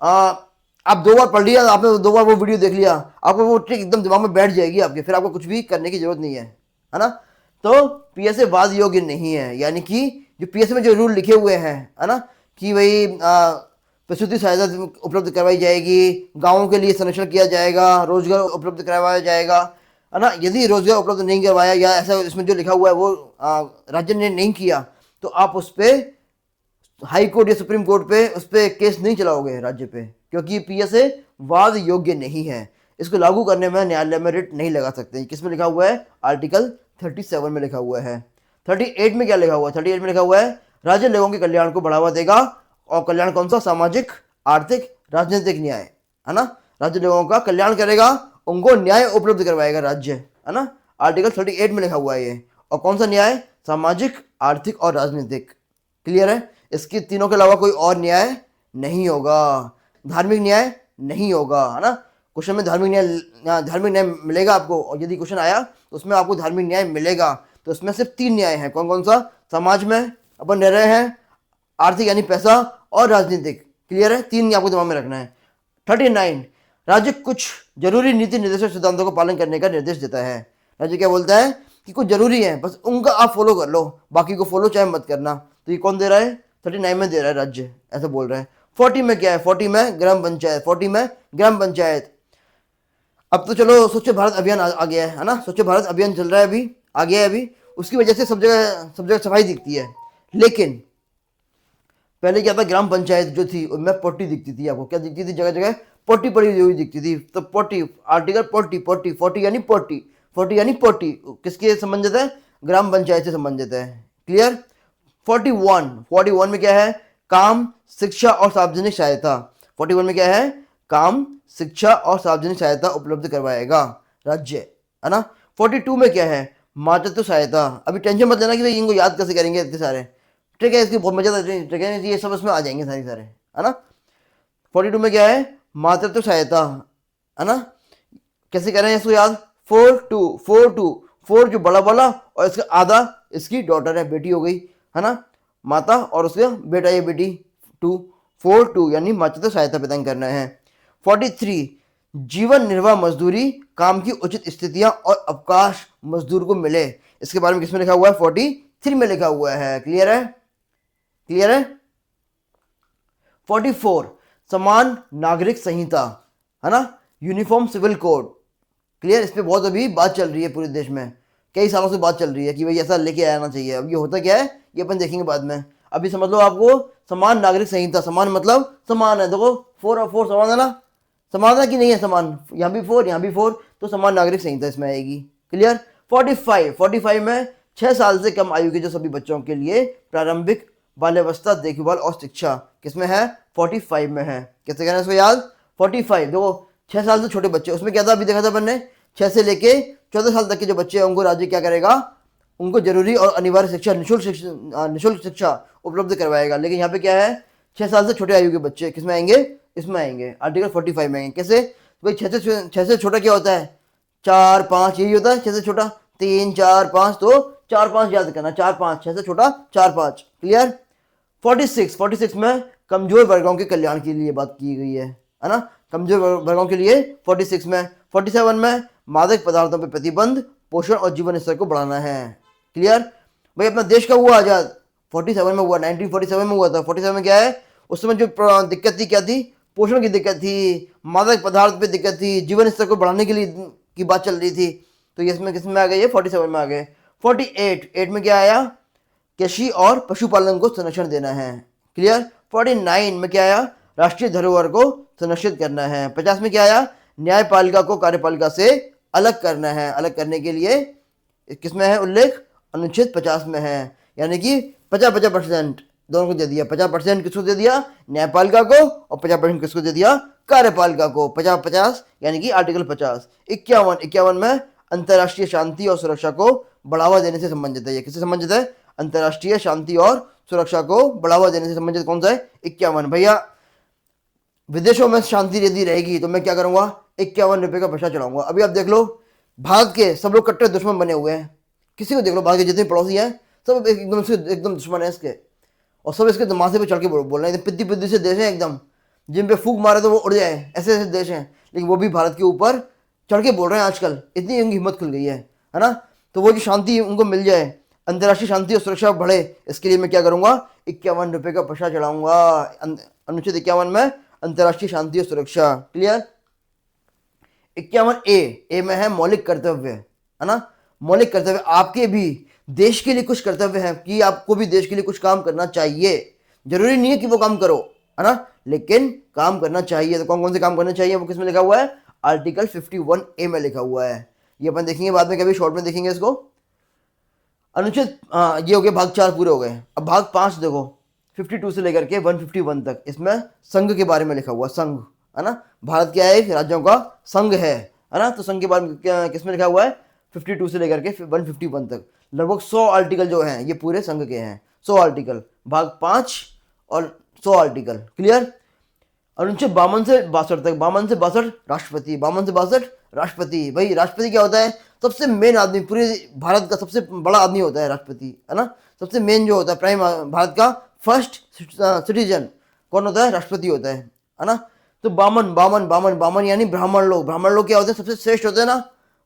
आप 2 बार पढ़ लिया, आपने 2 बार वो वीडियो देख लिया, आपको वो ट्रिक एकदम दिमाग में बैठ जाएगी आपके, फिर आपको कुछ भी करने की जरूरत नहीं है ना। तो पीएसए वाद योग्य नहीं है, यानी कि जो पीएसए में जो रूल लिखे हुए हैं, है ना, कि भाई प्रसूति सहायता उपलब्ध करवाई जाएगी, गाँवों के लिए संरक्षण किया जाएगा, रोजगार उपलब्ध करवाया जाएगा, है ना। यदि रोजगार उपलब्ध नहीं करवाया या ऐसा इसमें जो लिखा हुआ है वो राज्य ने नहीं किया, तो आप उस पर हाई कोर्ट या सुप्रीम कोर्ट पे उस पर केस नहीं चलाओगे राज्य पे, क्योंकि पीएसए वाद योग्य नहीं है। इसको लागू करने में न्यायालय में रिट नहीं लगा सकते। किसमें लिखा हुआ है? आर्टिकल 37 में लिखा हुआ है। 38 में क्या लिखा हुआ है? 38 में लिखा हुआ है राज्य लोगों के कल्याण को बढ़ावा देगा। और कल्याण कौन सा? सामाजिक, आर्थिक, राजनीतिक न्याय, है ना। राज्य लोगों का कल्याण करेगा, उनको न्याय उपलब्ध करवाएगा राज्य, है ना। आर्टिकल 38 में लिखा हुआ है ये। और कौन सा न्याय? सामाजिक, आर्थिक और राजनीतिक। क्लियर है? इसके तीनों के अलावा कोई और न्याय नहीं होगा। धार्मिक न्याय नहीं होगा, है ना। क्वेश्चन में धार्मिक न्याय मिलेगा आपको, और यदि क्वेश्चन आया तो उसमें आपको धार्मिक न्याय मिलेगा। तो उसमें सिर्फ 3 न्याय हैं। कौन कौन सा? समाज में अपन रह रहे हैं, आर्थिक यानी पैसा, और राजनीतिक। क्लियर है? 3 आपको दिमाग में रखना है। 39, राज्य कुछ जरूरी नीति निर्देशक सिद्धांतों का पालन करने का निर्देश देता है। राज्य क्या बोलता है कि कुछ जरूरी है, बस उनका आप फॉलो कर लो, बाकी को फॉलो चाहे मत करना। तो ये कौन दे रहा है? 39 में दे रहा है राज्य, ऐसा बोल रहा है। 40 में क्या है? 40 में ग्राम पंचायत। 40 में ग्राम पंचायत। अब तो चलो स्वच्छ भारत अभियान आ गया है ना। स्वच्छ भारत अभियान चल रहा है, अभी आ गया है अभी, उसकी वजह से सब जगह सफाई दिखती है। लेकिन पहले क्या था? ग्राम पंचायत जो थी उनमें पोटी दिखती थी। आपको क्या दिखती थी? जगह जगह पोटी पड़ी हुई दिखती थी। तो पोटी, आर्टिकल 40 यानी पोटी यानी पोटी किसके संबंधित है? ग्राम पंचायत से संबंधित है। क्लियर? 41 में क्या है? काम, शिक्षा और सार्वजनिक सहायता। 41 में क्या है? काम, शिक्षा और सार्वजनिक सहायता उपलब्ध करवाएगा राज्य, है ना। 42 में क्या है? मातृत्व सहायता। अभी टेंशन मत लेना कि भाई इनको याद कैसे करेंगे इतने सारे, ठीक है। इसकी बहुत मजा ठीक है, ये सब इसमें आ जाएंगे सारे, है ना। 42 में क्या है? मातृत्व सहायता, है ना। कैसे करें इसको याद? 4 जो बड़ा वाला और इसका आधा इसकी डॉटर है, बेटी हो गई, है ना, माता, और उसका बेटा ये बेटी 2। 4 यानी मातृत्व सहायता प्रदान करना है। 43, जीवन निर्वाह मजदूरी, काम की उचित स्थितियां और अवकाश मजदूर को मिले। इसके बारे में किसमें लिखा हुआ है? 43 में लिखा हुआ है। क्लियर है? क्लियर है? 44, समान नागरिक संहिता, है ना, यूनिफॉर्म सिविल कोड। क्लियर? इस पे बहुत अभी बात चल रही है पूरे देश में, कई सालों से बात चल रही है कि भाई ऐसा लेके आना चाहिए। अब ये होता क्या है ये अपन देखेंगे बाद में। अभी समझ लो आपको समान नागरिक संहिता। समान मतलब समान है, देखो 4 और 4 समान है ना, समान है कि नहीं है? समान, यहाँ भी 4 यहाँ भी 4, तो समान नागरिक संहिता इसमें आएगी। क्लियर? 45 में 6 साल से कम आयु के जो सभी बच्चों के लिए प्रारंभिक बाल्यावस्था देखभाल और शिक्षा किसमें है? 45 में है। कैसे कहना है इसको याद? 45 देखो 6 साल से छोटे बच्चे, उसमें क्या था अभी देखा था अपन ने? 6 से लेके 14 साल तक के जो बच्चे हैं उनको राज्य क्या करेगा? उनको जरूरी और अनिवार्य शिक्षा, निःशुल्क शिक्षा उपलब्ध करवाएगा। लेकिन यहाँ पे क्या है? 6 साल से छोटे आयु के बच्चे किसमें आएंगे? इसमें आएंगे, आर्टिकल 45 में आएंगे। कैसे भाई? 6 से छोटा क्या होता है? 4 5, यही होता है 6 से छोटा। 3 4 5, तो 4 5 याद करना, 4 5, 6 से छोटा 4 5। क्लियर? 46 में कमजोर वर्गों के कल्याण के लिए बात की गई है ना, कमजोर वर्गों के लिए 46 में। 47 में मादक पदार्थों पर प्रतिबंध, पोषण और जीवन स्तर को बढ़ाना है। क्लियर? भाई अपना देश का हुआ आजाद 47 में हुआ, 1947 में हुआ था। 47 में क्या है? उस समय जो दिक्कत थी क्या थी? पोषण की दिक्कत थी, मादक पदार्थ पे दिक्कत थी, जीवन स्तर को बढ़ाने के लिए की बात चल रही थी। तो इसमें किसमें आ गए? ये 47 में आ गए। 48 में क्या आया? कृषि और पशुपालन को संरक्षण देना है। क्लियर? 49 में क्या आया? राष्ट्रीय धरोहर को संरक्षित करना है। 50 में क्या आया? न्यायपालिका को कार्यपालिका से अलग करना है। अलग करने के लिए किसमें है उल्लेख? अनुच्छेद 50 में है। यानी कि 50% दोनों को दे दिया। 50% किसको दे दिया? न्यायपालिका को, और 50% किसको दे दिया? कार्यपालिका को। 50-50 यानी कि आर्टिकल 50। 51 में अंतर्राष्ट्रीय शांति और सुरक्षा को बढ़ावा देने से संबंधित है। ये किससे संबंधित है? अंतर्राष्ट्रीय शांति और सुरक्षा को बढ़ावा देने से संबंधित कौन सा है? 51। भैया विदेशों में शांति यदि रहेगी तो मैं क्या करूंगा? 51 रुपये का पैसा चढ़ाऊंगा। अभी आप देख लो भारत के सब लोग कट्टर दुश्मन बने हुए हैं। किसी को देख लो, भारत के जितने पड़ोसी हैं सब एकदम दुश्मन है इसके, और सब इसके माथे पे चढ़ के बोल रहे हैं। पिद्दी पिद्दी से देश है एकदम, जिन पे फूक मारे तो वो उड़ जाए, ऐसे ऐसे देश हैं। लेकिन वो भी भारत के ऊपर चढ़ के बोल रहे हैं आजकल, इतनी उनकी हिम्मत खुल गई है ना। तो वो जो शांति उनको मिल जाए, अंतर्राष्ट्रीय शांति और सुरक्षा बढ़े, इसके लिए मैं क्या करूंगा? 51 रुपये का पैसा चढ़ाऊंगा। अनुच्छेद 51 में अंतर्राष्ट्रीय शांति और सुरक्षा। क्लियर? 51 ए में है मौलिक कर्तव्य, है ना। मौलिक कर्तव्य आपके भी देश के लिए कुछ कर्तव्य है कि आपको भी देश के लिए कुछ काम करना चाहिए। जरूरी नहीं है कि वो काम करो, है ना, लेकिन काम करना चाहिए। तो कौन कौन से काम करना चाहिए वो किसमें लिखा हुआ है? आर्टिकल 51A में लिखा हुआ है। ये अपन देखेंगे बाद में, कभी शॉर्ट में देखेंगे इसको। अनुच्छेद ये हो गए भाग 4 पूरे हो गए। अब भाग 5 देखो, 52 से लेकर के 151 तक, इसमें संघ के बारे में लिखा हुआ। संघ, है ना, भारत क्या है? एक राज्यों का संघ है ना। तो संघ के बारे में किसमें लिखा हुआ है? 52 से लेकर के 151 तक, लगभग 100 आर्टिकल जो हैं ये पूरे संघ के हैं। 100 आर्टिकल, भाग 5 और 100 आर्टिकल, क्लियर। अनुच्छेद 52 से 62 तक, 52 से 62 राष्ट्रपति, 52 से 62 राष्ट्रपति। भाई राष्ट्रपति क्या होता है? सबसे मेन आदमी, पूरे भारत का सबसे बड़ा आदमी होता है राष्ट्रपति, है ना। सबसे मेन जो होता है, प्राइम, भारत का फर्स्ट सिटीजन कौन होता है? राष्ट्रपति होता है ना। तो बामन बामन बामन बामन यानी ब्राह्मण लोग। ब्राह्मण लोग क्या होते हैं? सबसे श्रेष्ठ होते हैं ना,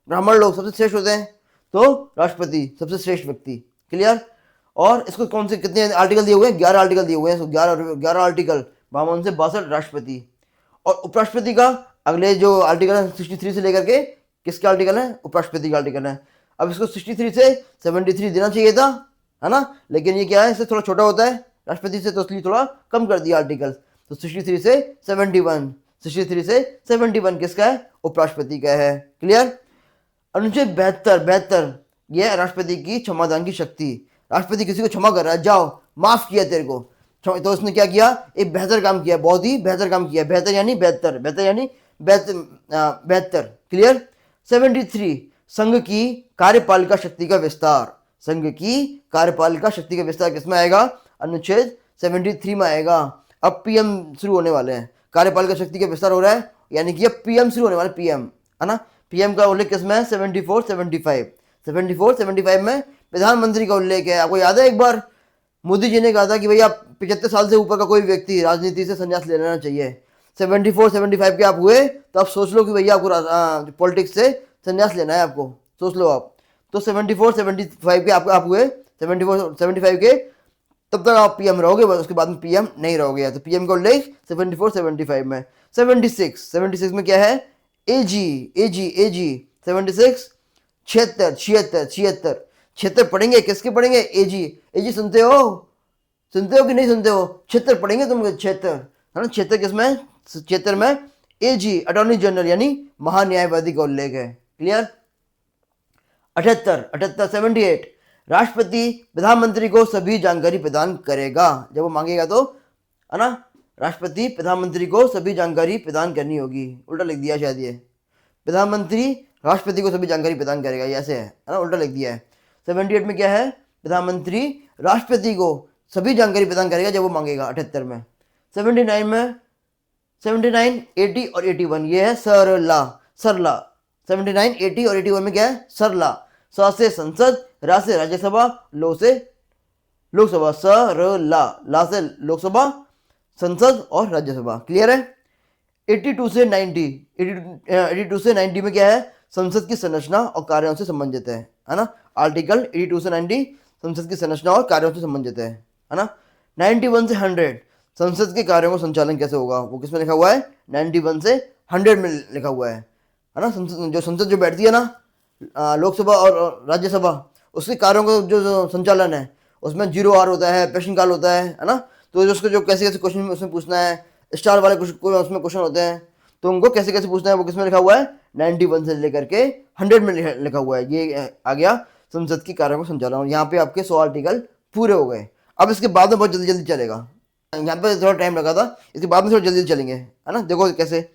ब्राह्मण लोग सबसे श्रेष्ठ होते हैं। तो राष्ट्रपति सबसे श्रेष्ठ व्यक्ति, क्लियर। और इसको कौन से कितने आर्टिकल दिए हुए हैं? 11 आर्टिकल दिए हुए हैं। 11 आर्टिकल, 52 से 62 राष्ट्रपति। और उपराष्ट्रपति का अगले जो आर्टिकल है 63 से लेकर के, किसके आर्टिकल है? उपराष्ट्रपति का आर्टिकल है। अब इसको 63 से 73 देना चाहिए था, है ना, लेकिन ये क्या है, इससे थोड़ा छोटा होता है राष्ट्रपति से, तो इसलिए थोड़ा कम कर दिया आर्टिकल। तो 63 से 71, 63 से 71 किसका है? उपराष्ट्रपति का है, क्लियर। अनुच्छेद 72 यह राष्ट्रपति की क्षमादान की शक्ति। राष्ट्रपति किसी को क्षमा कर रहा है, जाओ माफ किया तेरे को, तो उसने क्या किया? एक बेहतर काम किया, बहुत ही बेहतर काम किया। बेहतर यानी बेहतर, बेहतर यानी बेहतर, क्लियर। 73 संघ की कार्यपालिका शक्ति का विस्तार। संघ की कार्यपालिका शक्ति का विस्तार किसमें आएगा? अनुच्छेद 73 में आएगा। अब पीएम शुरू होने वाले हैं, कार्यपालिका शक्ति का विस्तार हो रहा है, यानी कि अब पीएम शुरू होने वाले, पीएम, है ना। पीएम का उल्लेख किसमें है? 74 75 में प्रधानमंत्री का उल्लेख है। आपको याद है एक बार मोदी जी ने कहा था कि भैया 75 साल से ऊपर का कोई व्यक्ति राजनीति से संन्यास ले लेना चाहिए। 75 के आप हुए तो आप सोच लो कि भैया आपको पॉलिटिक्स से संन्यास लेना है, आपको सोच लो आप। तो 75 के आप हुए, 75 के, तब तक आप पीएम रहोगे, बस उसके बाद में पीएम नहीं रहोगे। तो पीएम का उल्लेख 75 में। 76 में क्या है? एजी 76 76 पढ़ेंगे, किसके पढ़ेंगे? एजी सुनते हो कि नहीं सुनते हो? 76 पढ़ेंगे तुम, 76, है ना। 76 किसमें? 76 में एजी अटॉर्नी जनरल यानी महान्यायवादी का उल्लेख है, क्लियर। 78 राष्ट्रपति प्रधानमंत्री को सभी जानकारी प्रदान करेगा, जब वो मांगेगा तो, है ना। राष्ट्रपति प्रधानमंत्री को सभी जानकारी प्रदान करनी होगी, उल्टा लिख दिया शायद ये, प्रधानमंत्री राष्ट्रपति को सभी जानकारी प्रदान करेगा, ये ऐसे है ना, उल्टा लिख दिया है। 78 में क्या है? प्रधानमंत्री राष्ट्रपति को सभी जानकारी प्रदान करेगा जब वो मांगेगा। 78 में। 79 में 79, 80 और 81 ये है सरला। 79, 80 और 81 में क्या है? सरला। स से संसद, रा से राज्यसभा, लो से लोकसभा। सरला, ला से लोकसभा, संसद और राज्यसभा, क्लियर है। 82 से 90 में क्या है? संसद की संरचना और कार्यों से संबंधित है ना। आर्टिकल 82 से 90 संसद की संरचना और कार्यों से संबंधित है ना। 91 से 100 संसद के कार्यों का संचालन कैसे होगा, वो किसमें लिखा हुआ है? 91 से 100 में लिखा हुआ है ना। संसद जो बैठती है ना, लोकसभा और राज्यसभा, उसके कार्यों का जो संचालन है उसमें 0 आवर होता है, प्रश्नकाल होता है ना। तो उसको जो कैसे कैसे क्वेश्चन उसमें पूछना है, स्टार वाले उसमें क्वेश्चन होते हैं, तो उनको कैसे कैसे पूछना है वो किसमें लिखा हुआ है? 91 से लेकर के 100 में लिखा हुआ है। ये आ गया संसद की कार्यों का संचालन। यहाँ पे आपके 100 आर्टिकल पूरे हो गए। अब इसके बाद में बहुत जल्दी जल्दी चलेगा, यहाँ पे थोड़ा टाइम लगा था, इसके बाद में थोड़ा जल्दी चलेंगे, है ना। देखो कैसे,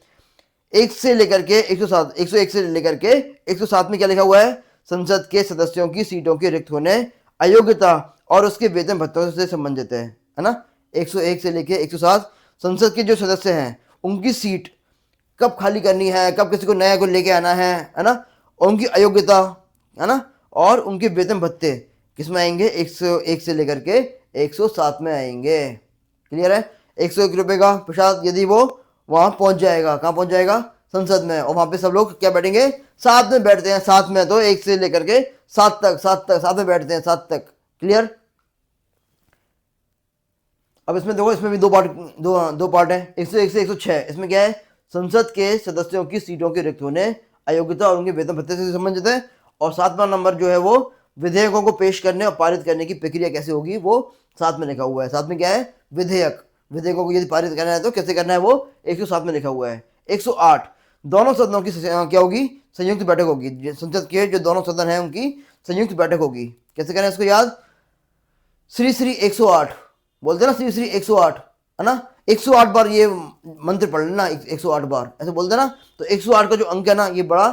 1 से लेकर के 107, 101 से लेकर के 107 में क्या लिखा हुआ है? संसद के सदस्यों की सीटों के रिक्त होने, अयोग्यता और उसके वेतन भत्तों से संबंधित है ना। 101 से लेकर 107 संसद के जो सदस्य हैं उनकी सीट कब खाली करनी है, कब किसी को नया को लेके आना है ना, और उनकी अयोग्यता, है ना, और उनके वेतन भत्ते किसमें आएंगे? 101 से लेकर के 107 में आएंगे, क्लियर है। 101 रुपये का प्रसाद यदि वो वहाँ पहुँच जाएगा, कहाँ पहुँच जाएगा? संसद में, और वहाँ पे सब लोग क्या बैठेंगे? साथ में बैठते हैं, साथ में, तो 1 से लेकर के 7 तक, साथ में बैठते हैं, 7 तक, क्लियर। अब इसमें देखो, इसमें भी दो पार्ट है, 101 से 106। इसमें क्या है? संसद के सदस्यों की सीटों के रिक्त होने, अयोग्यता और उनके वेतन भत्ते से संबंधित है। और 7वां नंबर जो है वो विधेयकों को पेश करने और पारित करने की प्रक्रिया कैसे होगी, वो साथ में लिखा हुआ है। साथ में क्या है? विधेयक, विधेयकों को यदि पारित करना है तो कैसे करना है वो 107 में लिखा हुआ है। 108 दोनों सदनों की क्या होगी, संयुक्त बैठक होगी। संसद के जो दोनों सदन हैं उनकी संयुक्त बैठक होगी। कैसे करें इसको याद, श्री श्री 108 बोलते ना, श्री श्री 108 है ना, 108 बार ये मंत्र पढ़ लेना, 108 बार ऐसे बोलते ना। तो 108 का जो अंक है ना, ये बड़ा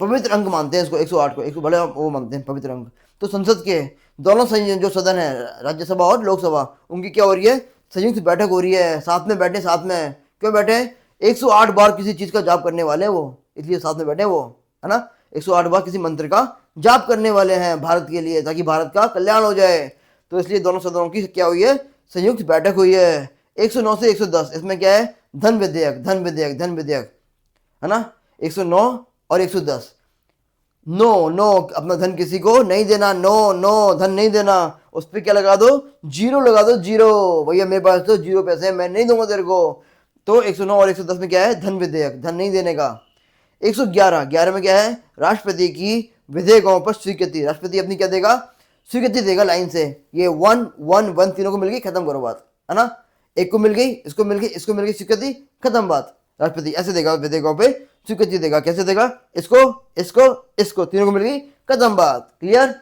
पवित्र अंक मानते हैं इसको, 108 को एक बड़े वो मानते हैं पवित्र अंक। तो संसद के दोनों जो सदन है, राज्यसभा और लोकसभा, उनकी क्या हो रही है, संयुक्त बैठक हो रही है। साथ में बैठे, साथ में क्यों बैठे, 108 बार किसी चीज का जाप करने वाले हैं वो, इसलिए साथ में बैठे वो, है ना। 108 बार किसी मंत्र का जाप करने वाले हैं भारत के लिए, ताकि भारत का कल्याण हो जाए। तो इसलिए दोनों सदनों की क्या हुई है, संयुक्त बैठक हुई है। 109 से 110 इसमें क्या है, धन विधेयक, धन विधेयक, धन विधेयक, है ना। 109 और 110, नो नो, अपना धन किसी को नहीं देना, नो नो, धन नहीं देना। उस पर क्या लगा दो, जीरो लगा दो, जीरो, भैया मेरे पास तो जीरो पैसे हैं, मैं नहीं दूंगा तेरे को। तो 109 और 110 में क्या है, धन विधेयक, धन नहीं देने का। 111 में क्या है, राष्ट्रपति की विधेयकों पर स्वीकृति, राष्ट्रपति अपनी क्या देगा, स्वीकृति देगा लाइन से। ये 1 1 1 तीनों को मिल गई, खत्म करो बात, है ना। एक को मिल गई, इसको मिल गई, इसको मिल गई स्वीकृति, खत्म बात। राष्ट्रपति ऐसे देगा, विधेयकों पे स्वीकृति देगा। कैसे देगा, इसको इसको इसको, तीनों को मिल गई, खत्म बात, क्लियर।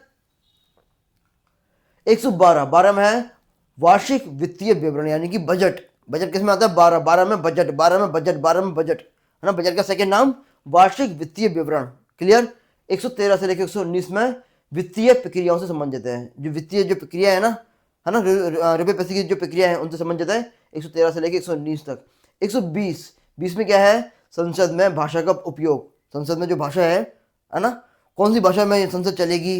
112 में है वार्षिक वित्तीय विवरण, यानी कि बजट। बजट किसमें आता है, 12 में बजट, 12 में बजट, 12 में बजट, है ना। बजट का सेकंड नाम वार्षिक वित्तीय विवरण, क्लियर। 113 से लेकर 119 में वित्तीय प्रक्रियाओं से संबंधित है, जो वित्तीय जो प्रक्रिया है ना, रुपये पैसे की जो प्रक्रिया है उनसे संबंधित है। 113 से लेकर 119 तक। 120 में क्या है, संसद में भाषा का उपयोग, संसद में जो भाषा है ना, कौन सी भाषा में संसद चलेगी,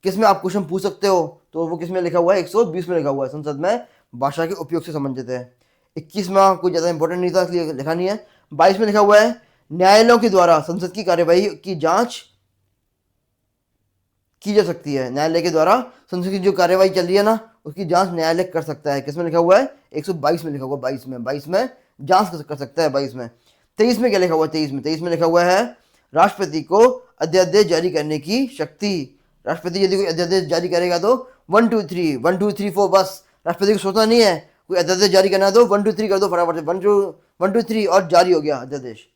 किस में आप क्वेश्चन पूछ सकते हो, तो वो किस में लिखा हुआ है, 120 में लिखा हुआ है, संसद में भाषा के उपयोग से संबंधित है। 21 में कोई ज़्यादा इंपॉर्टेंट नहीं था, इसलिए लिखा नहीं है। 22 में लिखा हुआ है न्यायालयों के द्वारा संसद की कार्यवाही की जांच की जा सकती है। न्यायालय के द्वारा संसद की जो कार्यवाही चल रही है ना, उसकी जांच न्यायालय कर सकता है। किसमें लिखा हुआ है, 122 में लिखा हुआ, 22 में जांच कर सकता है, 22 में। 23 में क्या लिखा हुआ है, 23 में लिखा हुआ है राष्ट्रपति को अध्यादेश जारी करने की शक्ति। राष्ट्रपति यदि कोई अध्यादेश जारी करेगा तो 1 2 3 1 2 3 4 बस, राष्ट्रपति को सोचना नहीं है, कोई अध्यादेश जारी करना है तो 1 2 3 कर दो फटाफट से, 1 2 3 और जारी हो गया अध्यादेश।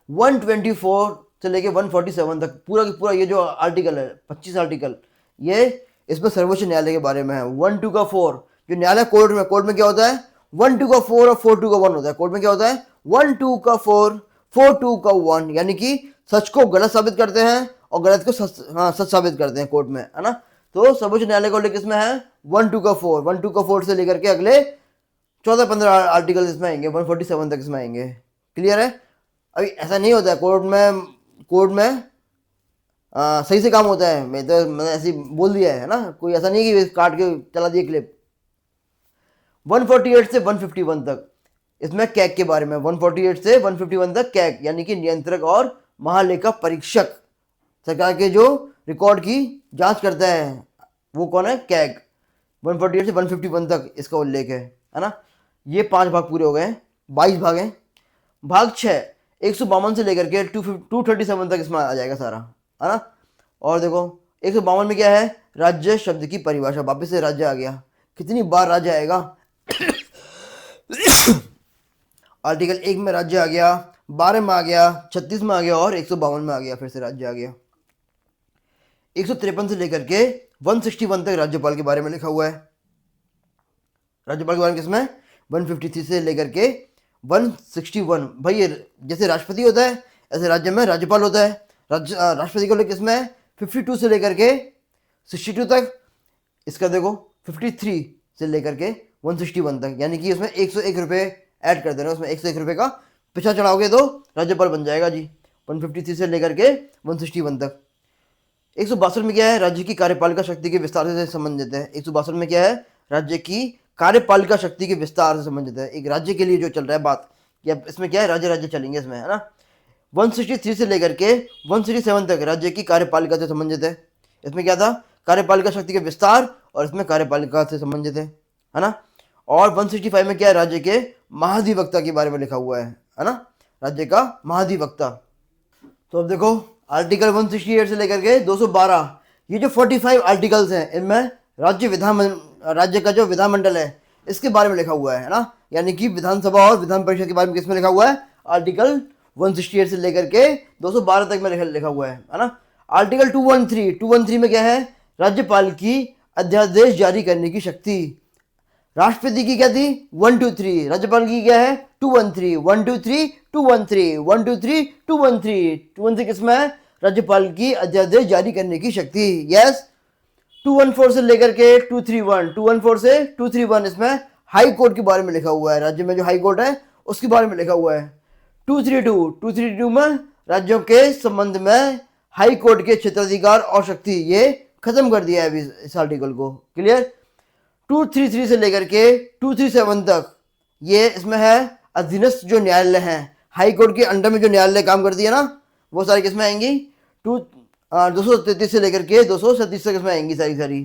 124 से लेके 147 तक पूरा की पूरा ये जो आर्टिकल है, 25 आर्टिकल, ये इसमें सर्वोच्च न्यायालय के बारे में है। 1 2 का 4 जो न्यायालय कोर्ट में क्या होता है, 1 2 का 4 और 4 2 का 1 होता है। कोर्ट में क्या होता है, 1 2 का 4 4 2 का 1, यानी कि सच को गलत साबित करते हैं और गलत को सच साबित करते हैं कोर्ट में, है ना। तो सर्वोच्च न्यायालय को लेकर इसमें है 1 2 का 4, 1 2 का 4 से लेकर के अगले 14-15 आर्टिकल इसमें आएंगे, 147 तक इसमें आएंगे, क्लियर है। अभी ऐसा नहीं होता है कोर्ट में सही से काम होता है। मैंने ऐसे बोल दिया है ना, कोई ऐसा नहीं कि काट के चला दिया क्लिप। 148 से 151 तक इसमें कैग के बारे में, 148 से 151 तक कैग यानी कि नियंत्रक और महालेखा परीक्षक, सरकार के जो रिकॉर्ड की जांच करता है वो कौन है, कैग। 148 से 151 तक इसका उल्लेख है ना। ये 5 भाग पूरे हो गए, 22 भाग हैं। भाग 6 152 से लेकर के 237 तक इसमें आ जाएगा सारा, है ना। और देखो 152 में क्या है, राज्य शब्द की परिभाषा, वापस से राज्य आ गया। कितनी बार राज्य आएगा आर्टिकल 1 में राज्य आ गया, 12 में आ गया, 36 में आ गया और 152 में आ गया, फिर से राज्य आ गया। 153 से लेकर के 161 तक राज्यपाल के बारे में लिखा हुआ है। राज्यपाल के बारे में किसमें, 153 से लेकर के 161। भाई जैसे राष्ट्रपति होता है ऐसे राज्य में राज्यपाल होता है। राष्ट्रपति को लेकर किसमें 52 से लेकर के 62 तक, इसका देखो 53 से लेकर के 161 तक, यानी कि उसमें 101 रुपये ऐड कर देना, उसमें 101 रुपये का पिछा चढ़ाओगे तो राज्यपाल बन जाएगा जी। 153 से लेकर के 161 तक। 162 में क्या है, राज्य की कार्यपालिका शक्ति के विस्तार से संबंधित है। 162 में क्या है, राज्य की कार्यपालिका शक्ति के विस्तार से संबंधित है। एक राज्य के लिए जो चल रहा है बात, या इसमें क्या है, राज्य चलेंगे इसमें, है ना। 163 से लेकर के 167 तक राज्य की कार्यपालिका से संबंधित है। इसमें क्या था, कार्यपालिका शक्ति के विस्तार, और इसमें कार्यपालिका से संबंधित है ना। और 165 में क्या है, राज्य के महाधिवक्ता के बारे में लिखा हुआ है ना, राज्य का महाधिवक्ता। तो अब देखो आर्टिकल 168 से लेकर के 212, ये जो 45 आर्टिकल्स हैं, इनमें राज्य राज्य का जो विधानमंडल है इसके बारे में लिखा हुआ है ना, यानी कि विधानसभा और विधान परिषद के बारे में किसमें लिखा हुआ है, आर्टिकल 168 से लेकर के 212 तक में लिखा हुआ है ना। आर्टिकल 213 में क्या है, राज्यपाल की अध्यादेश जारी करने की शक्ति। राष्ट्रपति की क्या थी 123, राज्यपाल की क्या है 213, 123 213, 123 213, 213 किसमें है, राज्यपाल की अध्यादेश जारी करने की शक्ति। यस 214 से लेकर के 231, 214 से 231 इसमें हाई कोर्ट के बारे में लिखा हुआ है, राज्य में जो हाई कोर्ट है उसके बारे में लिखा हुआ है। 232 में राज्यों के संबंध में हाई कोर्ट के क्षेत्राधिकार और शक्ति ये खत्म कर दिया है अभी इस आर्टिकल को। क्लियर। 233 से लेकर के 237 तक ये इसमें है अधीनस्थ जो न्यायालय हैं, हाई कोर्ट के अंडर में जो न्यायालय काम करती है ना, वो सारी किसमें आएंगी 233 से लेकर के 237 तक इसमें आएंगी सारी।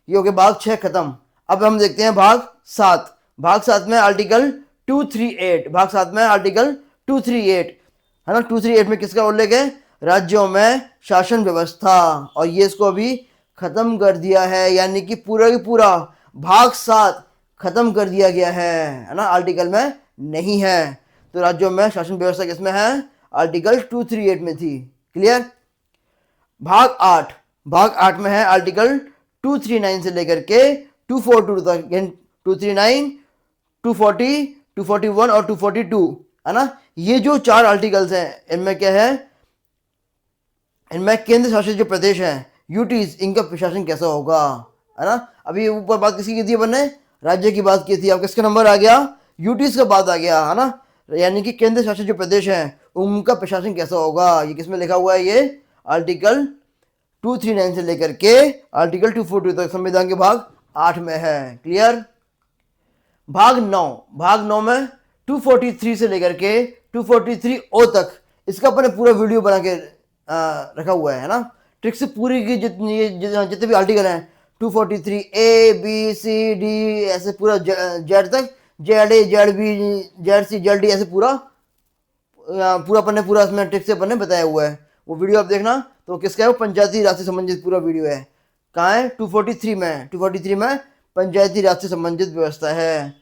ये हो गया भाग 6 खत्म। अब हम देखते हैं भाग 7। भाग 7 में आर्टिकल 238, भाग 7 में आर्टिकल 238 है ना। 238 में किसका उल्लेख है, राज्यों में शासन व्यवस्था, और ये इसको अभी खत्म कर दिया है, यानी कि पूरा की पूरा भाग 7 खत्म कर दिया गया है ना, आर्टिकल में नहीं है। तो राज्यों में शासन व्यवस्था किसमें है, आर्टिकल 238 में थी। क्लियर। भाग 8 में है आर्टिकल 239 से लेकर के 242 तक, 239, 240, 241 और 242 है ना। ये जो 4 आर्टिकल्स हैं इनमें क्या है, इनमें केंद्र शासित जो प्रदेश हैं यूटीज, इनका प्रशासन कैसा होगा है ना। अभी ऊपर बात किसकी की थी अपन ने, राज्य की बात की थी। अब किसका नंबर आ गया, यूटीज का बात आ गया है ना, यानी कि केंद्र शासित जो प्रदेश हैं उनका प्रशासन कैसा होगा। ये किसमें लिखा हुआ है, ये आर्टिकल 239 से लेकर के आर्टिकल 242 तक संविधान के भाग 8 में है। क्लियर। भाग 9 में 243 से लेकर के 243 ओ तक, इसका अपने पूरा वीडियो बना के रखा हुआ है ना, ट्रिक से पूरी की जितने भी आर्टिकल हैं 243 ए बी सी डी ऐसे पूरा जेड तक, Z A Z B Z C Z D ऐसे पूरा अपन ने पूरा इसमें ट्रिक से अपन ने बताया हुआ है। वो वीडियो आप देखना। तो किसका है वो, पंचायती राज से संबंधित पूरा वीडियो है। कहाँ है, 243 में पंचायती राज से संबंधित व्यवस्था है।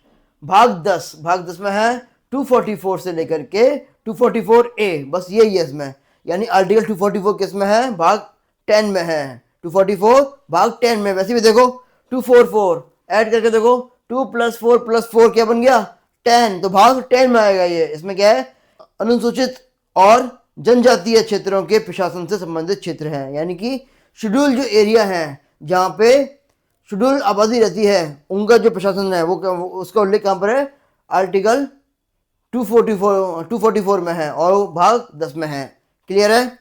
भाग 10 में है 244 से लेकर के 244 ए, बस यही है इसमें, यानी आर्टिकल 244 किसमें है, भाग 10 में है। 244 भाग 10 में। वैसे भी देखो 244 ऐड करके देखो, 2 + 4 + 4 क्या बन गया 10, तो भाग 10 में आएगा ये। इसमें क्या है, अनुसूचित और जनजातीय क्षेत्रों के प्रशासन से संबंधित क्षेत्र है, यानी कि शेड्यूल जो एरिया है जहाँ पे शेड्यूल आबादी रहती है उनका जो प्रशासन है वो उसका उल्लेख कहाँ पर है, आर्टिकल 244 में है और भाग 10 में है। क्लियर है।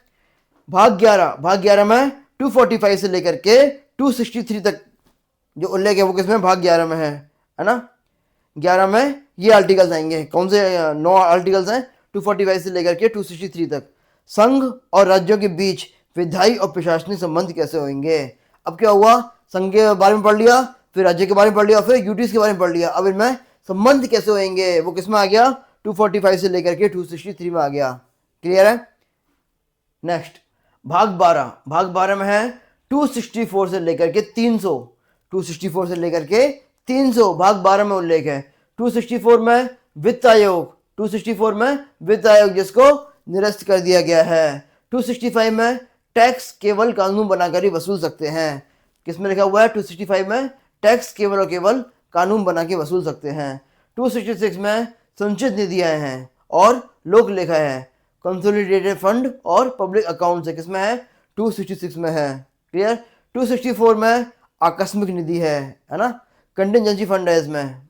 भाग 11 में 245 से लेकर के 263 तक जो उल्लेख है वो किसमें, भाग 11 में है ना। 11 में ये आर्टिकल्स आएंगे, कौन से 9 आर्टिकल्स हैं 245 से लेकर के 263 तक। संघ और राज्यों के बीच विधायी और प्रशासनिक संबंध कैसे होंगे। अब क्या हुआ, संघ के बारे में पढ़ लिया, फिर राज्य के बारे में पढ़ लिया, फिर यूटीज के बारे में पढ़ लिया। अब इनमें संबंध कैसे होंगे वो किसमें आ गया, 245 से लेकर के 263 में आ गया। क्लियर है। नेक्स्ट भाग 12 में है 264 से लेकर के 300, 264 से लेकर के 300 भाग 12 में उल्लेख है। 264 में वित्त आयोग, 264 में वित्त आयोग जिसको निरस्त कर दिया गया है। 265 में टैक्स केवल कानून बनाकर ही वसूल सकते हैं, किसमें लिखा हुआ है 265 में टैक्स केवल और केवल कानून बना के वसूल सकते हैं। 266 में संचित निधियां हैं और लोक लेखा है, कंसोलिडेटेड फंड और पब्लिक अकाउंट है, किसमें है 266 में है। क्लियर। 264 में आकस्मिक निधि है ना, कंटिजेंसी फंड है इसमें।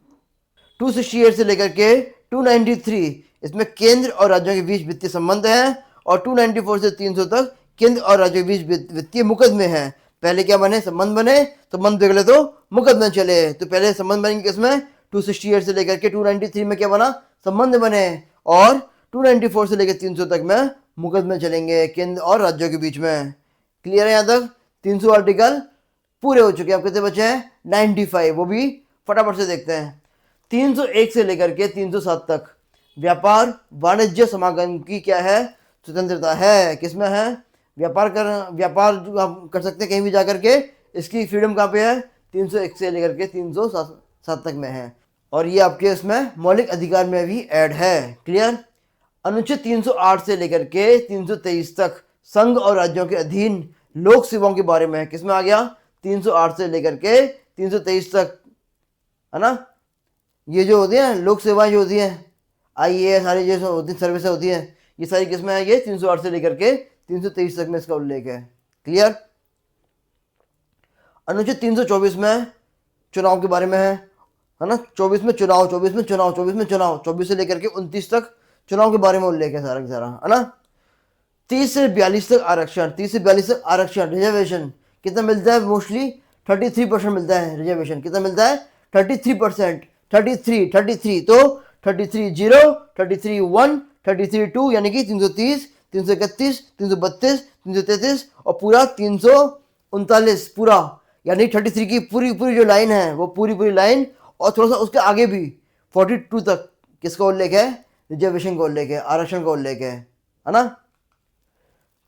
268 से लेकर के 293 इसमें केंद्र और राज्यों के बीच वित्तीय संबंध है, और 294 से 300 तक केंद्र और राज्यों के बीच वित्तीय मुकदमे हैं। पहले क्या बने, संबंध बने, संबंध बिगड़े तो मुकदमे चले। तो पहले संबंध बनेंगे किसमें, 268 से लेकर के 293 में क्या बना, संबंध बने, और 294 से लेकर 300 तक में मुकदमे चलेंगे केंद्र और राज्यों के बीच में। क्लियर है यहाँ तक। 300 आर्टिकल पूरे हो चुके हैं। अब कितने बचे हैं 95, वो भी फटाफट से देखते हैं। 301 से लेकर के 307 तक व्यापार वाणिज्य समागम की क्या है, स्वतंत्रता है। किसमें है, व्यापार जो आप कर सकते हैं कहीं भी जा करके, इसकी फ्रीडम कहाँ पे है 301 से लेकर के 307 तक में है, और ये आपके इसमें मौलिक अधिकार में भी ऐड है। क्लियर। अनुच्छेद 308 से लेकर के 323 तक संघ और राज्यों के अधीन लोक सेवाओं के बारे में है। किसमें आ गया? 308 से लेकर के 323 तक, है ना। ये जो होती है लोक सेवाएं जो होती हैं, IAS सारी जो होती सर्विस होती हैं, ये सारी किसमें है? ये 308 से लेकर के 323 तक में इसका उल्लेख है। क्लियर। अनुच्छेद 324 में चुनाव के बारे में है ना। 24 में चुनाव, 24 में चुनाव, 24 में चुनाव, 24 से लेकर के 29 तक चुनाव के बारे में उल्लेख है सारा का सारा, है ना। 30 से 42 तक आरक्षण, 30 से 42 तक आरक्षण, रिजर्वेशन कितना मिलता है? मोस्टली 33% मिलता है रिजर्वेशन। कितना मिलता है? 33%। 33 तो 33 0, 33 1, 33 2, यानी कि 330, 331, 332, 333 और पूरा 339 पूरा, यानी 33 की पूरी पूरी जो लाइन है वो पूरी लाइन, और थोड़ा सा उसके आगे भी 42 तक किसका उल्लेख है? रिजर्वेशन का उल्लेख है, आरक्षण का उल्लेख है ना।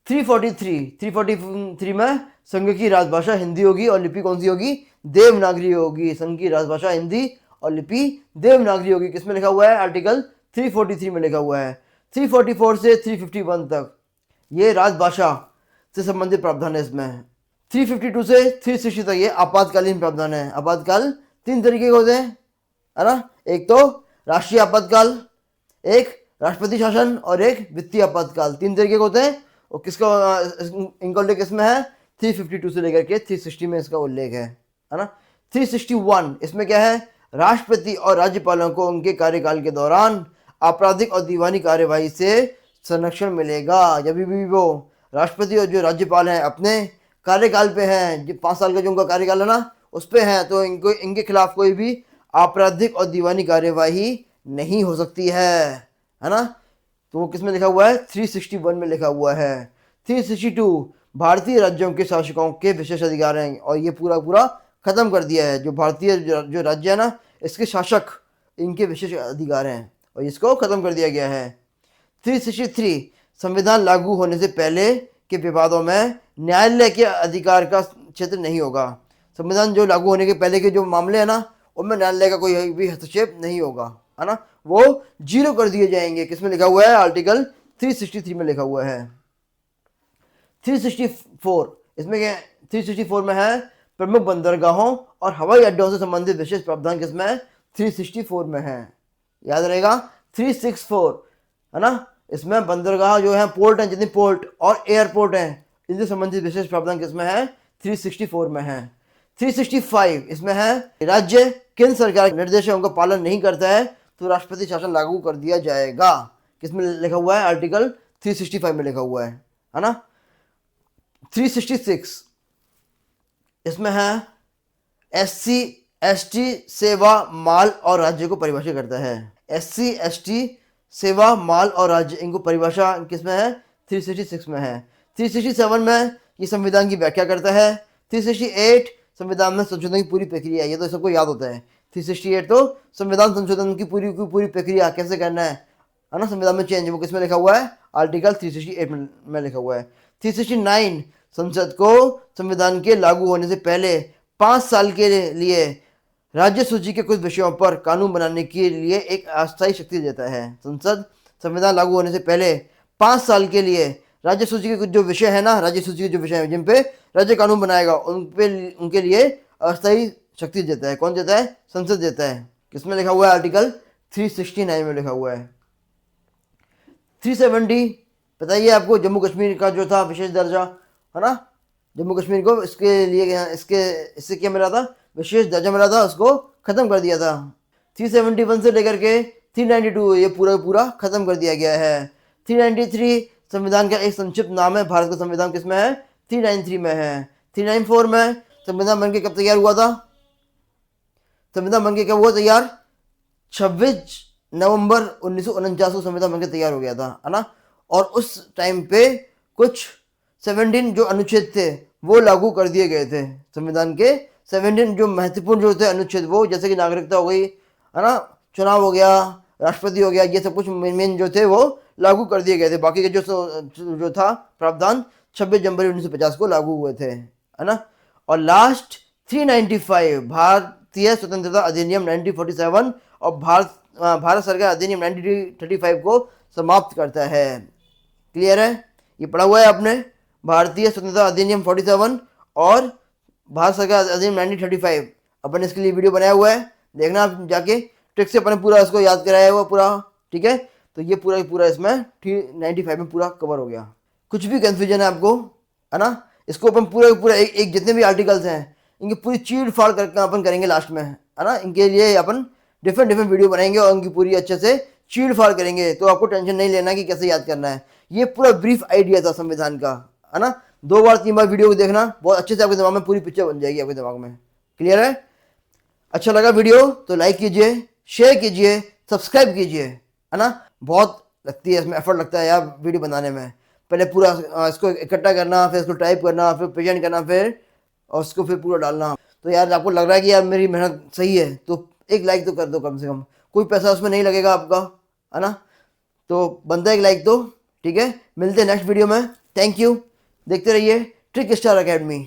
343 में संघ की राजभाषा हिंदी होगी और लिपि कौन सी होगी? देवनागरी होगी। संघ की राजभाषा हिंदी और लिपि देवनागरी होगी। किसमें लिखा हुआ है? आर्टिकल 343 में लिखा हुआ है। 344 से 351 तक ये राजभाषा से संबंधित प्रावधान है इसमें। 352 से 360 तक ये आपातकालीन प्रावधान है। आपातकाल 3 तरीके के होते हैं, है ना। एक तो राष्ट्रीय आपातकाल, एक राष्ट्रपति शासन और एक वित्तीय आपातकाल। 3 तरीके के होते हैं। और किसका इनका उल्लेख किसमें है? 352 से लेकर के 360 में इसका उल्लेख है ना। 361 इसमें क्या है? राष्ट्रपति और राज्यपालों को उनके कार्यकाल के दौरान आपराधिक और दीवानी कार्यवाही से संरक्षण मिलेगा। जब भी वो राष्ट्रपति और जो राज्यपाल हैं अपने कार्यकाल पे हैं, जो 5 साल का जो उनका कार्यकाल है ना उस पे हैं, तो इनके खिलाफ कोई भी आपराधिक और दीवानी कार्यवाही नहीं हो सकती है ना। तो वो किसमें लिखा हुआ है? 361 में लिखा हुआ है। 362 भारतीय राज्यों के शासकों के विशेष अधिकार हैं, और ये पूरा खत्म कर दिया है। जो भारतीय जो राज्य है ना, इसके शासक, इनके विशेष अधिकार हैं, और इसको खत्म कर दिया गया है। 363 संविधान लागू होने से पहले के विवादों में न्यायालय के अधिकार का क्षेत्र नहीं होगा। संविधान जो लागू होने के पहले के जो मामले हैं ना, उनमें न्यायालय का कोई भी हस्तक्षेप नहीं होगा, है ना। वो 0 कर दिए जाएंगे। किसमें लिखा हुआ है? आर्टिकल 363 में लिखा हुआ है। 364 इसमें क्या? 364 में है प्रमुख बंदरगाहों और हवाई अड्डों से संबंधित विशेष प्रावधान। किसमें है? 364 में है। याद रहेगा 364, है ना। इसमें बंदरगाह जो है, पोर्ट है, जितनी पोर्ट और एयरपोर्ट हैं, इनसे संबंधित विशेष प्रावधान किसमें है? 364 में है। 365 इसमें है राज्य केंद्र सरकार के निर्देशों का पालन नहीं करता है तो राष्ट्रपति शासन लागू कर दिया जाएगा। किसमें लिखा हुआ है? आर्टिकल 365 में लिखा हुआ है ना। 366 इसमें है SC ST सेवा माल और राज्य को परिभाषित करता है। SC ST सेवा माल और राज्य, इनको परिभाषा किसमें है? 366 में है। 367 में ये संविधान की व्याख्या करता है। 368 संविधान में संशोधन की पूरी प्रक्रिया, ये तो सबको याद होता है। 368 तो संविधान संशोधन की पूरी प्रक्रिया कैसे करना है ना, संविधान में चेंज, वो किसमें लिखा हुआ है? आर्टिकल 368 में लिखा हुआ है। 369 संसद को संविधान के लागू होने से पहले 5 साल के लिए राज्य सूची के कुछ विषयों पर कानून बनाने के लिए एक अस्थायी शक्ति देता है। संसद संविधान लागू होने से पहले 5 साल के लिए राज्य सूची के कुछ जो विषय है ना, राज्य सूची के जो विषय हैं जिन पे राज्य कानून बनाएगा, उनके लिए अस्थायी शक्ति देता है। कौन देता है? संसद देता है। किसमें लिखा हुआ है? आर्टिकल 369 में लिखा हुआ है। 370 बताइए आपको, जम्मू कश्मीर का जो था विशेष दर्जा, है ना, जम्मू कश्मीर को इसके लिए इससे क्या मिला था? विशेष दर्जा मिला था, उसको खत्म कर दिया था। 371 से लेकर के 392 ये पूरा खत्म कर दिया गया है। 393 संविधान का एक संक्षिप्त नाम है। भारत का संविधान किसमें है? 393 में है। 394 में संविधान बनके कब तैयार हुआ था? संविधान बनके कब हुआ तैयार? 26 नवंबर 1949 को संविधान बनके तैयार हो गया था, है ना। और उस टाइम पे कुछ 17 जो अनुच्छेद थे वो लागू कर दिए गए थे। संविधान के 17 जो महत्वपूर्ण जो थे अनुच्छेद, वो जैसे कि नागरिकता हो गई, है ना, चुनाव हो गया, राष्ट्रपति हो गया, ये सब कुछ मेन जो थे वो लागू कर दिए गए थे। बाकी के जो था प्रावधान 26 जनवरी 1950 को लागू हुए थे, है ना। और लास्ट 395 भारतीय स्वतंत्रता अधिनियम 1947 और भारत सरकार अधिनियम 1935 को समाप्त करता है। क्लियर है? ये पढ़ा हुआ है आपने, भारतीय स्वतंत्रता अधिनियम 47 और भारत सरकार अधिनियम 1935। अपन इसके लिए वीडियो बनाया हुआ है, देखना आप जाके, ट्रिक से अपन पूरा इसको याद कराया हुआ पूरा। ठीक है, तो ये पूरा इसमें 95 में पूरा कवर हो गया। कुछ भी कंफ्यूजन है आपको, है ना, इसको अपन पूरा एक जितने भी आर्टिकल्स हैं इनकी पूरी चीड़ फाड़ करके अपन करेंगे लास्ट में, है ना। इनके लिए अपन डिफरेंट वीडियो बनाएंगे और उनकी पूरी अच्छे से चीड़ फाड़ करेंगे, तो आपको टेंशन नहीं लेना कि कैसे याद करना है। ये पूरा ब्रीफ आइडिया था संविधान का, है ना। 2 बार 3 बार वीडियो को देखना, बहुत अच्छे से आपके दिमाग में पूरी पिक्चर बन जाएगी आपके दिमाग में। क्लियर है? अच्छा लगा वीडियो तो लाइक कीजिए, शेयर कीजिए, सब्सक्राइब कीजिए, है ना। बहुत लगती है इसमें, एफर्ट लगता है यार वीडियो बनाने में। पहले पूरा इसको इकट्ठा करना, फिर इसको टाइप करना, फिर प्रेजेंट करना, फिर और उसको फिर पूरा डालना। तो यार आपको लग रहा है कि यार मेरी मेहनत सही है तो एक लाइक तो कर दो कम से कम, कोई पैसा उसमें नहीं लगेगा आपका, है ना। तो बनता है एक लाइक तो। ठीक है, मिलते हैं नेक्स्ट वीडियो में। थैंक यू, देखते रहिए ट्रिक स्टार अकेडमी।